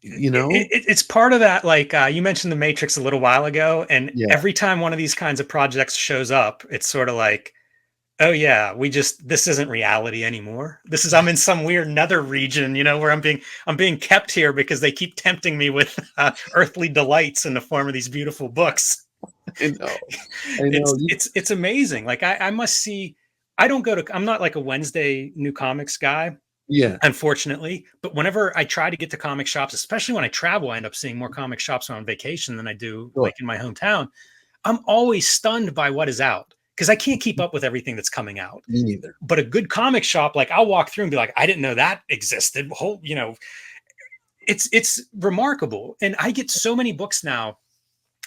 It's part of that. Like you mentioned the Matrix a little while ago, and Yeah. every time one of these kinds of projects shows up, it's sort of like, oh yeah, this isn't reality anymore. I'm in some weird nether region, where I'm being kept here because they keep tempting me with earthly delights in the form of these beautiful books. I know. I it's know. it's amazing. Like I must see. I'm not like a Wednesday new comics guy, Yeah. unfortunately. But whenever I try to get to comic shops, especially when I travel, I end up seeing more comic shops on vacation than I do Sure. like in my hometown. I'm always stunned by what is out because I can't keep up with everything that's coming out. Me neither. But a good comic shop, like I'll walk through and be like, I didn't know that existed. It's remarkable. And I get so many books now.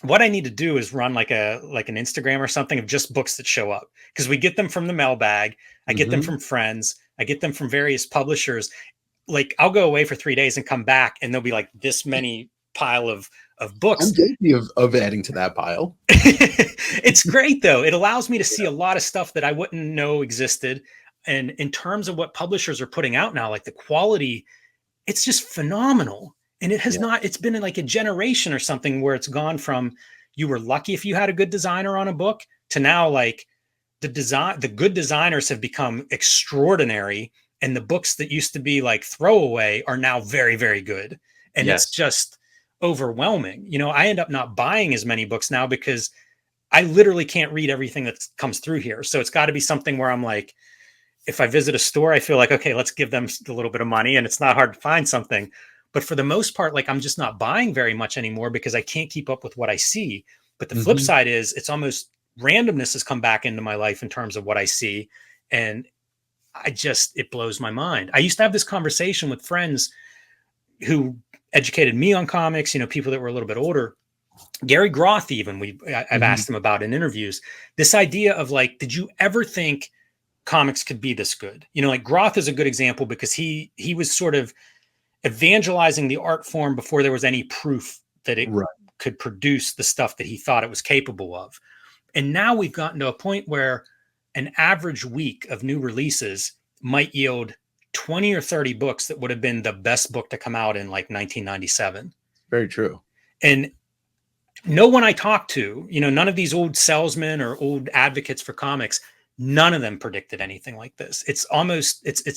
What I need to do is run like an Instagram or something of just books that show up, because we get them from the mailbag. I get them Mhm. from friends. I get them from various publishers. Like I'll go away for 3 days and come back, and there'll be like this many pile of I'm books. guilty of adding to that pile. It's great though. It allows me to see a lot of stuff that I wouldn't know existed. And in terms of what publishers are putting out now, like the quality, it's just phenomenal. And Yeah. it's been in like a generation or something where it's gone from you were lucky if you had a good designer on a book to now like the good designers have become extraordinary. And the books that used to be like throwaway are now very, very good. And it's Yes. just overwhelming. I end up not buying as many books now because I literally can't read everything that comes through here. So it's got to be something where I'm like, if I visit a store, I feel like, okay, let's give them a little bit of money, and it's not hard to find something. But for the most part, like, I'm just not buying very much anymore because I can't keep up with what I see. But the flip Hmm. side is it's almost randomness has come back into my life in terms of what I see. And it blows my mind. I used to have this conversation with friends who educated me on comics, people that were a little bit older. Gary Groth, even I've Hmm. asked him about in interviews, this idea of like, did you ever think comics could be this good? Like Groth is a good example because he was sort of evangelizing the art form before there was any proof that it Right. could produce the stuff that he thought it was capable of. And now we've gotten to a point where an average week of new releases might yield 20 or 30 books that would have been the best book to come out in like 1997. Very true. And no one I talk to, none of these old salesmen or old advocates for comics, none of them predicted anything like this. It's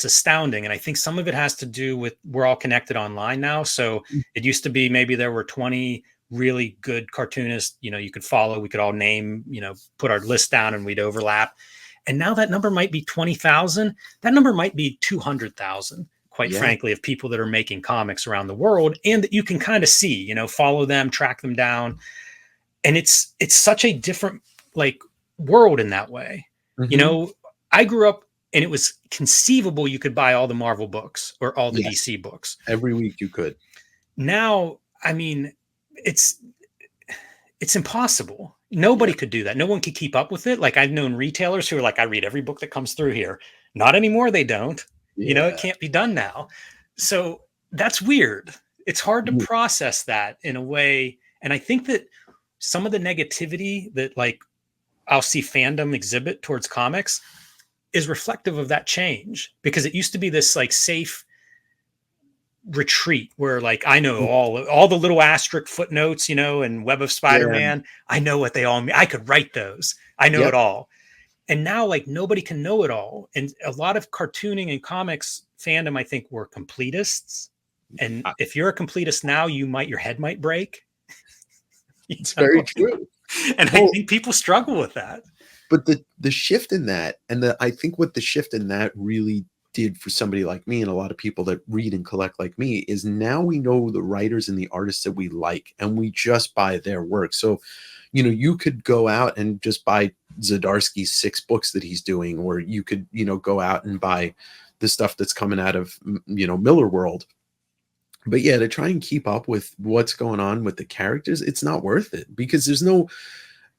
astounding. And I think some of it has to do with we're all connected online now. So it used to be maybe there were 20 really good cartoonists, you could follow, we could all name, put our list down and we'd overlap. And now that number might be 20,000. That number might be 200,000, quite Yeah. frankly, of people that are making comics around the world and that you can kind of see, follow them, track them down. And it's such a different like world in that way. You Hmm. know, I grew up and it was conceivable you could buy all the Marvel books or all the Yes. DC books. Every week you could. Now, I mean, it's it's impossible. Nobody Yeah. could do that. No one could keep up with it. Like I've known retailers who are like, I read every book that comes through here. Not anymore, they don't. It Yeah. can't be done now. So that's weird. It's hard to process that in a way. And I think that some of the negativity that like I'll see fandom exhibit towards comics is reflective of that change because it used to be this like safe retreat where like I know all the little asterisk footnotes, and Web of Yeah. Spider-Man. I know what they all mean. I could write those. I know it Yep. all. And now like nobody can know it all. And a lot of cartooning and comics fandom, I think, were completists. And I- if you're a completist now, your head might break. It's very Know? true. And I Well, think people struggle with that. but the shift in that, and I think what the shift in that really did for somebody like me and a lot of people that read and collect like me is now we know the writers and the artists that we like, and we just buy their work. So, you could go out and just buy Zdarsky's 6 books that he's doing, or you could, go out and buy the stuff that's coming out of, Miller World. But yeah, to try and keep up with what's going on with the characters, it's not worth it because there's no,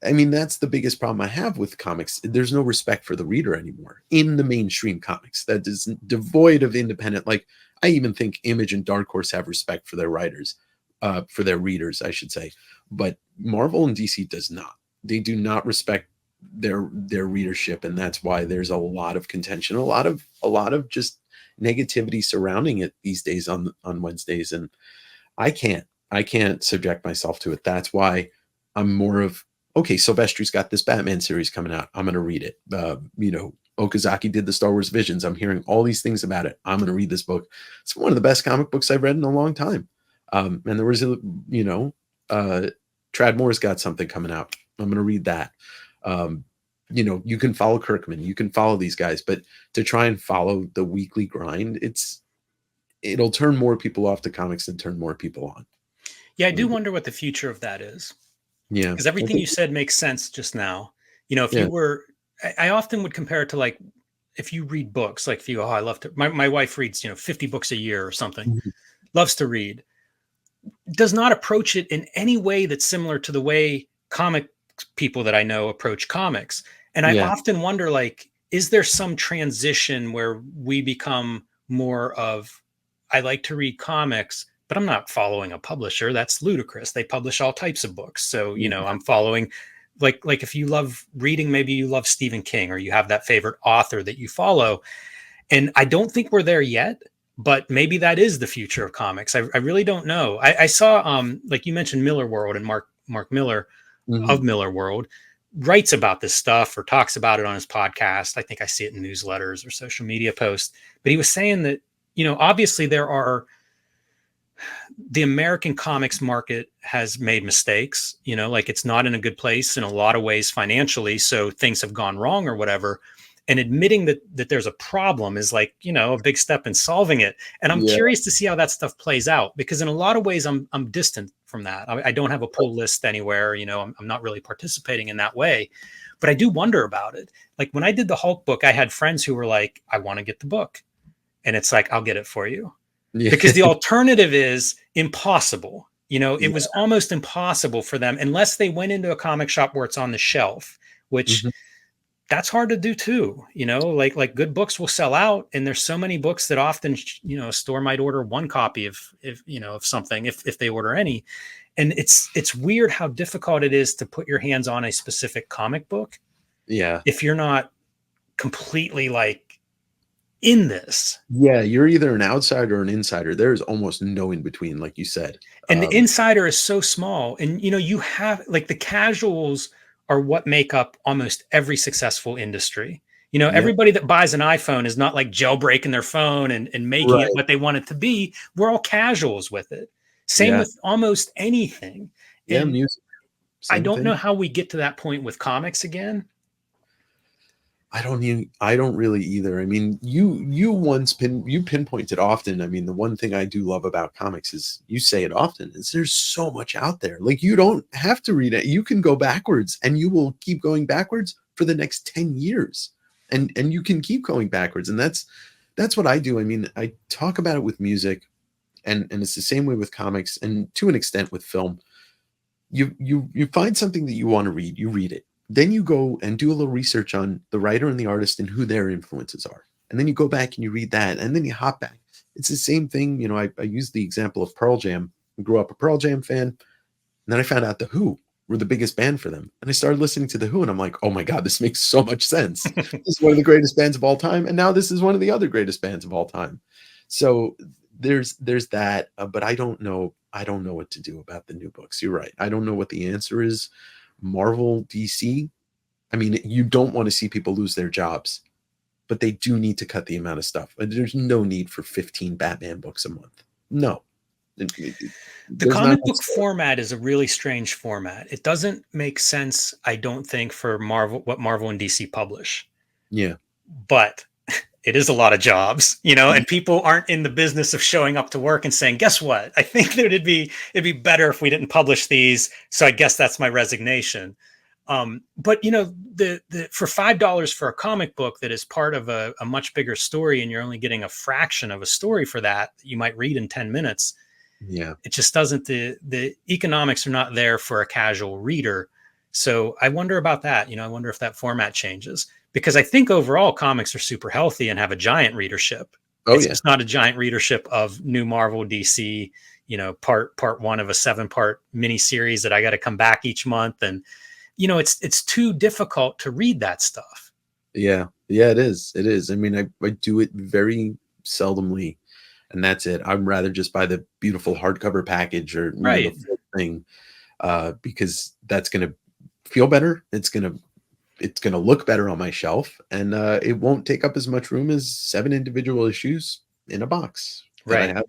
I mean, that's the biggest problem I have with comics. There's no respect for the reader anymore in the mainstream comics. That is devoid of independent. Like, I even think Image and Dark Horse have respect for their writers, for their readers, I should say. But Marvel and DC does not. They do not respect their readership, and that's why there's a lot of contention, a lot of just negativity surrounding it these days on Wednesdays. And I can't subject myself to it. That's why I'm more of, okay, Silvestri's got this Batman series coming out. I'm going to read it. Okazaki did the Star Wars Visions. I'm hearing all these things about it. I'm going to read this book. It's one of the best comic books I've read in a long time. And there was Tradmore's got something coming out. I'm going to read that. You can follow Kirkman, you can follow these guys, but to try and follow the weekly grind, it'll turn more people off to comics and turn more people on. Yeah, I do wonder what the future of that is. Yeah. Because everything you said makes sense just now. If Yeah. you were, I often would compare it to like, if you read books, like if you, I love to, my wife reads, 50 books a year or something, Mhm. loves to read, does not approach it in any way that's similar to the way comic people that I know approach comics. And I Yeah. often wonder, like, is there some transition where we become more of, I like to read comics, but I'm not following a publisher. That's ludicrous. They publish all types of books. So, Yeah. I'm following like if you love reading, maybe you love Stephen King or you have that favorite author that you follow. And I don't think we're there yet, but maybe that is the future of comics. I really don't know. I saw like you mentioned Miller World, and Mark Miller of Mhm. Miller World writes about this stuff or talks about it on his podcast. I think I see it in newsletters or social media posts. But he was saying that, obviously the American comics market has made mistakes, like it's not in a good place in a lot of ways financially. So things have gone wrong or whatever. and admitting that there's a problem is like, a big step in solving it. And I'm Yeah. curious to see how that stuff plays out, because in a lot of ways I'm distant from that. I don't have a pull list anywhere. I'm not really participating in that way, but I do wonder about it. Like when I did the Hulk book, I had friends who were like, I want to get the book. And it's like, I'll get it for you, Yeah. because the alternative is impossible. It Yeah. was almost impossible for them unless they went into a comic shop where it's on the shelf, which Mhm. that's hard to do too. Like good books will sell out, and there's so many books that often, a store might order one copy of, if of something, if they order any. And it's weird how difficult it is to put your hands on a specific comic book Yeah. if you're not completely like in this. Yeah, you're either an outsider or an insider. There's almost no in between, like you said. And the insider is so small, and you have like the casuals are what make up almost every successful industry. Yeah, Everybody that buys an iPhone is not like jailbreaking their phone and making it right. what they want it to be. We're all casuals with it. Same Yeah, with almost anything. yeah, And music, I same don't thing. know how we get to that point with comics again. I don't really either. I mean, you pinpointed often. I mean, the one thing I do love about comics is you say it often is there's so much out there. Like you don't have to read it. You can go backwards and you will keep going backwards for the next 10 years. And you can keep going backwards. And that's what I do. I mean, I talk about it with music and it's the same way with comics and to an extent with film. You find something that you want to read, you read it. Then you go and do a little research on the writer and the artist and who their influences are. And then you go back and you read that and then you hop back. It's the same thing. I use the example of Pearl Jam. I grew up a Pearl Jam fan. And then I found out the Who were the biggest band for them. And I started listening to the Who and I'm like, oh my God, this makes so much sense. This is one of the greatest bands of all time. And now this is one of the other greatest bands of all time. So there's that, but I don't know what to do about the new books. You're right. I don't know what the answer is. Marvel, DC. I mean, you don't want to see people lose their jobs, but they do need to cut the amount of stuff. There's no need for 15 Batman books a month. No. The There's not comic enough book story. format is a really strange format. It doesn't make sense, I don't think, for what Marvel and DC publish. Yeah. But it is a lot of jobs, and people aren't in the business of showing up to work and saying, guess what? I think that it'd be better if we didn't publish these. So I guess that's my resignation. But the for $5 for a comic book that is part of a much bigger story, and you're only getting a fraction of a story for that you might read in 10 minutes. Yeah. It just doesn't, the economics are not there for a casual reader. So I wonder about that. I wonder if that format changes, because I think overall comics are super healthy and have a giant readership. Oh It's yeah. just not a giant readership of new Marvel, DC, part one of a 7-part mini series that I got to come back each month. And, it's too difficult to read that stuff. Yeah. Yeah, it is. It is. I mean, I do it very seldomly, and that's it. I'd rather just buy the beautiful hardcover package or the Right. full thing, because that's gonna feel better. It's gonna look better on my shelf, and it won't take up as much room as 7 individual issues in a box that I Right. have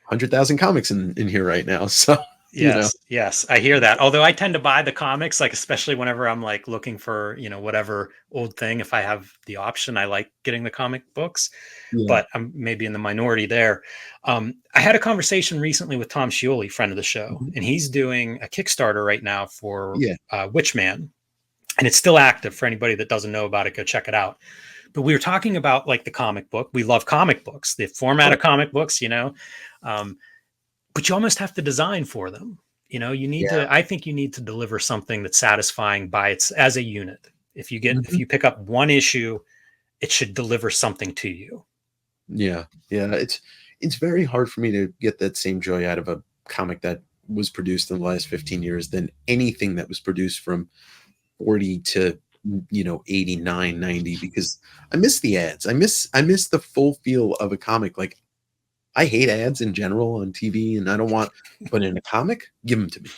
100,000 comics in here right now. So, you know, Yes, yes, I hear that. Although I tend to buy the comics, like especially whenever I'm like looking for, whatever old thing. If I have the option, I like getting the comic books, yeah. but I'm maybe in the minority there. I had a conversation recently with Tom Scioli, friend of the show, Mhm. and he's doing a Kickstarter right now for Yeah. Witchman, and it's still active. For anybody that doesn't know about it, go check it out. But we were talking about like the comic book. We love comic books, the format Oh, of comic books, Um, but you almost have to design for them. You need yeah. to, I think you need to deliver something that's satisfying by its as a unit. If Mhm. you pick up one issue, it should deliver something to you. Yeah. Yeah. It's very hard for me to get that same joy out of a comic that was produced in the last 15 years than anything that was produced from 40 to 89, 90, because I miss the ads. I miss the full feel of a comic. Like I hate ads in general on TV and I don't want, but in a comic, give them to me.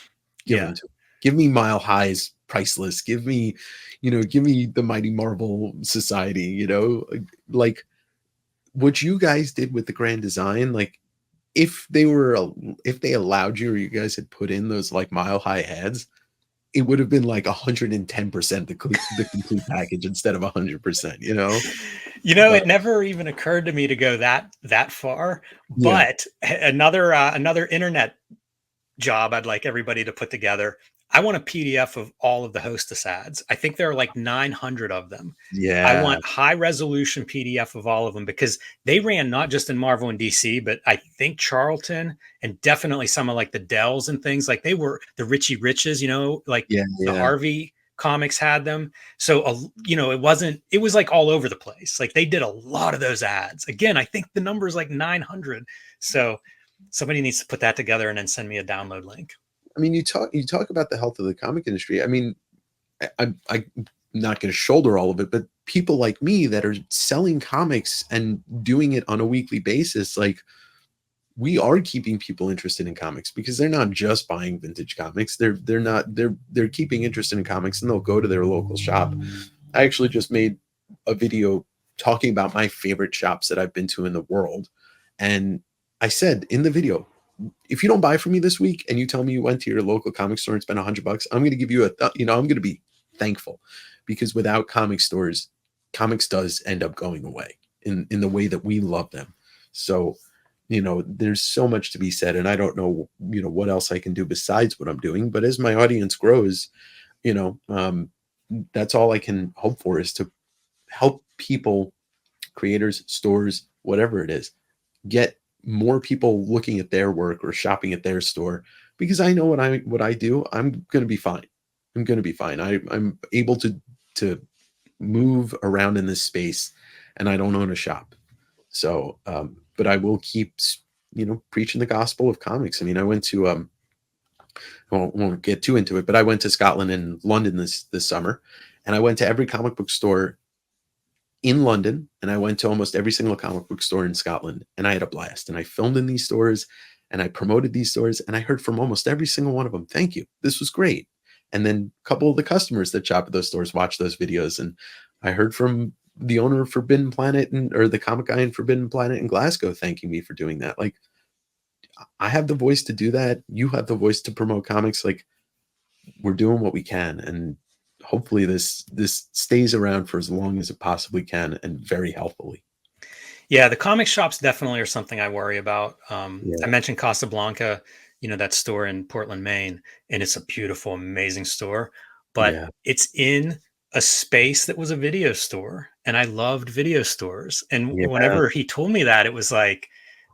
Give them Yeah. to me. Give me Mile High's Priceless. Give me the Mighty Marvel Society, like what you guys did with the Grand Design. Like if they allowed you or you guys had put in those like Mile High ads, it would have been like 110% the complete package instead of 100%, you know? But It never even occurred to me to go that far. yeah, But another internet job I'd like everybody to put together. I want a PDF of all of the hostess ads. I think there are like 900 of them. I yeah, want high resolution PDF of all of them because they ran not just in Marvel and DC, but I think Charlton and definitely some of like the Dells and things like they were the Richie Riches, like yeah, the yeah. Harvey comics had them. So, it was like all over the place. Like they did a lot of those ads. Again, I think the number is like 900. So somebody needs to put that together and then send me a download link. I mean, you talk about the health of the comic industry. I mean, I'm not going to shoulder all of it, but people like me that are selling comics and doing it on a weekly basis, like we are keeping people interested in comics because they're not just buying vintage comics. They're keeping interested in comics and they'll go to their local shop. I actually just made a video talking about my favorite shops that I've been to in the world. And I said in the video, if you don't buy from me this week and you tell me you went to your local comic store and spent $100, I'm going to give you I'm going to be thankful because without comic stores, comics does end up going away in the way that we love them. So, there's so much to be said, and I don't know, what else I can do besides what I'm doing. But as my audience grows, you know, um, that's all I can hope for is to help people, creators, stores, whatever it is, get more people looking at their work or shopping at their store because I know what I do. I'm going to be fine. I'm going to be fine. I'm able to move around in this space, and I don't own a shop. So, but I will keep, preaching the gospel of comics. I mean, I went to, I won't get too into it, but I went to Scotland and London this summer, and I went to every comic book store in London, and I went to almost every single comic book store in Scotland, and I had a blast. And I filmed in these stores, and I promoted these stores, and I heard from almost every single one of them, "Thank you, this was great." And then a couple of the customers that shop at those stores watched those videos, and I heard from the owner of Forbidden Planet or the comic guy in Forbidden Planet in Glasgow thanking me for doing that. Like, I have the voice to do that. You have the voice to promote comics. Like, we're doing what we can, and hopefully this stays around for as long as it possibly can and very healthily. Yeah, the comic shops definitely are something I worry about. I Yeah, mentioned Casablanca, that store in Portland, Maine, and it's a beautiful, amazing store, but yeah, it's in a space that was a video store, and I loved video stores. And yeah. whenever he told me that, it was like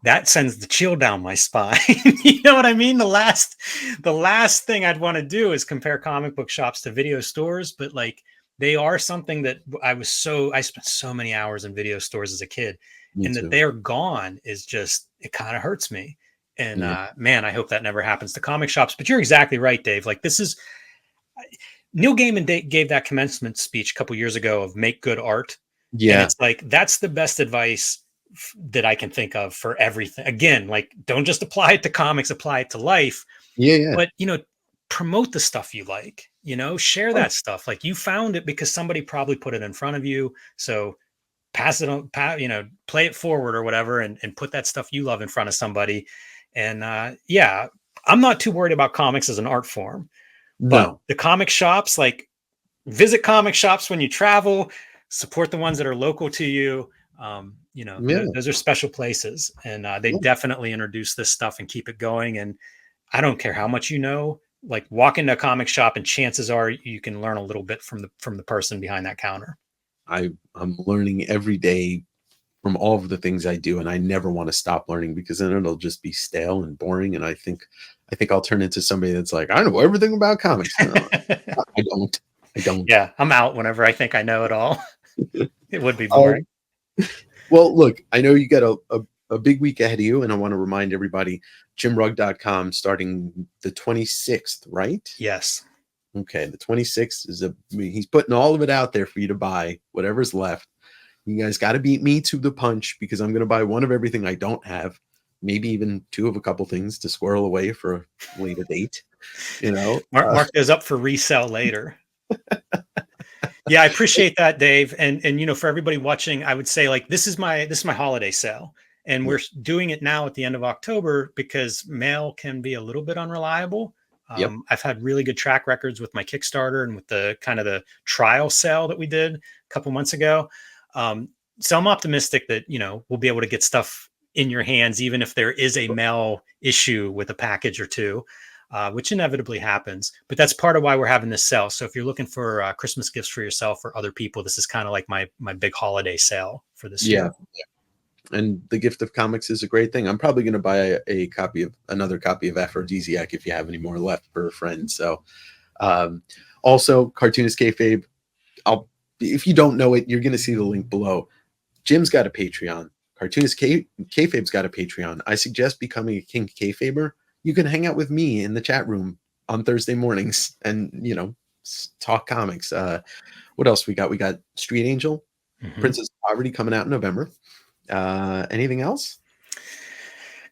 that sends the chill down my spine. You know what I mean? The last thing I'd want to do is compare comic book shops to video stores, but like they are something that I spent so many hours in video stores as a kid, Me and that too. they're gone is just it kind of hurts me. And Yeah, man, I hope that never happens to comic shops. But you're exactly right, Dave. Like this is Neil Gaiman gave that commencement speech a couple years ago of make good art, and yeah, it's like that's the best advice that I can think of for everything. Again, like don't just apply it to comics, apply it to life. yeah, yeah. But promote the stuff you like. Share Oh, that stuff. Like you found it because somebody probably put it in front of you. So pass it on, play it forward or whatever, and put that stuff you love in front of somebody. And yeah, I'm not too worried about comics as an art form, but no, the comic shops, like visit comic shops when you travel, support the ones that are local to you. yeah, Those are special places, and they yeah. definitely introduce this stuff and keep it going. And I don't care how much like walk into a comic shop, and chances are you can learn a little bit from the person behind that counter. I'm learning every day from all of the things I do, and I never want to stop learning because then it'll just be stale and boring. And I think I'll turn into somebody that's like, I know everything about comics. No, I don't. I don't. Yeah, I'm out whenever I think I know it all. It would be Um, boring. well, look, I know you got a big week ahead of you, and I want to remind everybody, jimrugg.com starting the 26th, right? Yes. Okay, the 26th he's putting all of it out there for you to buy, whatever's left. You guys got to beat me to the punch because I'm going to buy one of everything I don't have, maybe even two of a couple things to squirrel away for a later date. You know, Mark those up for resale later. Yeah, I appreciate that, Dave. And for everybody watching, I would say like this is my holiday sale. And yeah, we're doing it now at the end of October because mail can be a little bit unreliable. Yep. I've had really good track records with my Kickstarter and with the kind of the trial sale that we did a couple months ago. Um, so I'm optimistic that, we'll be able to get stuff in your hands, even if there is a mail issue with a package or two, which inevitably happens. But that's part of why we're having this sale. So if you're looking for Christmas gifts for yourself or other people, this is kind of like my big holiday sale for this Yeah. year. And the gift of comics is a great thing. I'm probably going to buy another copy of Aphrodisiac if you have any more left for a friend. So, um, also Cartoonist Kayfabe. If you don't know it, you're going to see the link below. Jim's got a Patreon. Kayfabe's got a Patreon. I suggest becoming a King Kayfaber. You can hang out with me in the chat room on Thursday mornings and, talk comics. What else we got? We got Street Angel, Mhm. Princess of Poverty coming out in November. Anything else?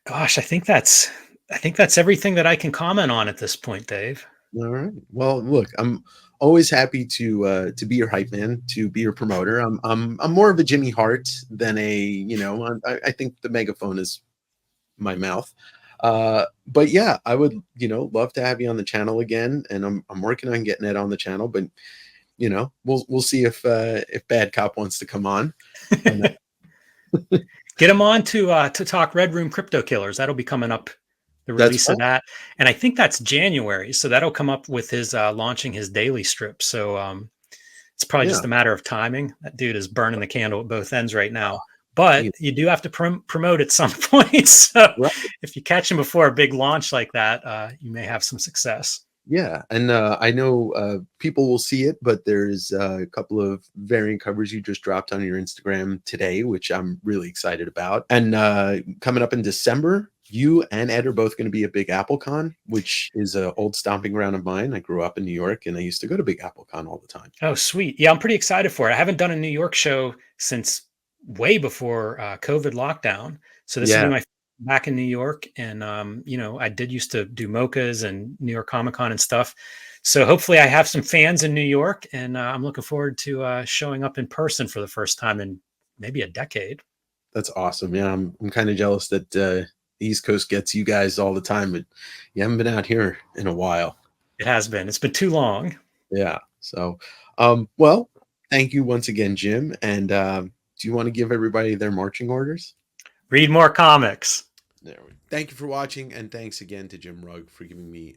Gosh, I think that's everything that I can comment on at this point, Dave. All right. Well, look, I'm always happy to be your hype man, to be your promoter. I'm more of a Jimmy Hart than I think the megaphone is my mouth. But yeah, I would love to have you on the channel again, and I'm working on getting it on the channel. But we'll see if Bad Cop wants to come on. And Get him on to talk Red Room Crypto Killers. That'll be coming up, the that's release fine. of that, and I think that's January. So that'll come up with his launching his daily strip. So it's probably Yeah. just a matter of timing. That dude is burning the candle at both ends right now. But Yeah. you do have to promote at some point. So Right. if you catch him before a big launch like that, you may have some success. Yeah, and I know people will see it, but there's a couple of variant covers you just dropped on your Instagram today, which I'm really excited about. And coming up in December, you and Ed are both going to be at Big Apple Con, which is an old stomping ground of mine. I grew up in New York, and I used to go to Big Apple Con all the time. Oh, sweet. Yeah, I'm pretty excited for it. I haven't done a New York show since way before COVID lockdown. So this will be Yeah, my back in New York. And, I did used to do MoCAs and New York Comic Con and stuff. So hopefully I have some fans in New York, and I'm looking forward to showing up in person for the first time in maybe a decade. that's awesome. Yeah, I'm kind of jealous that the East Coast gets you guys all the time, but you haven't been out here in a while. It has been. It's been too long. Yeah. So, well, thank you once again, Jim. And do you want to give everybody their marching orders? Read more comics. Thank you for watching, and thanks again to Jim Rugg for giving me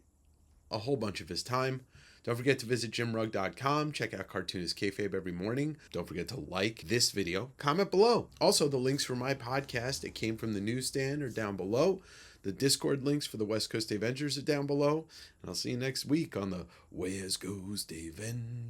a whole bunch of his time. Don't forget to visit jimrugg.com. Check out Cartoonist Kayfabe every morning. Don't forget to like this video. Comment below. Also, the links for my podcast, It Came from the Newsstand, are down below. The Discord links for the West Coast Avengers are down below. And I'll see you next week on the West Coast Avengers.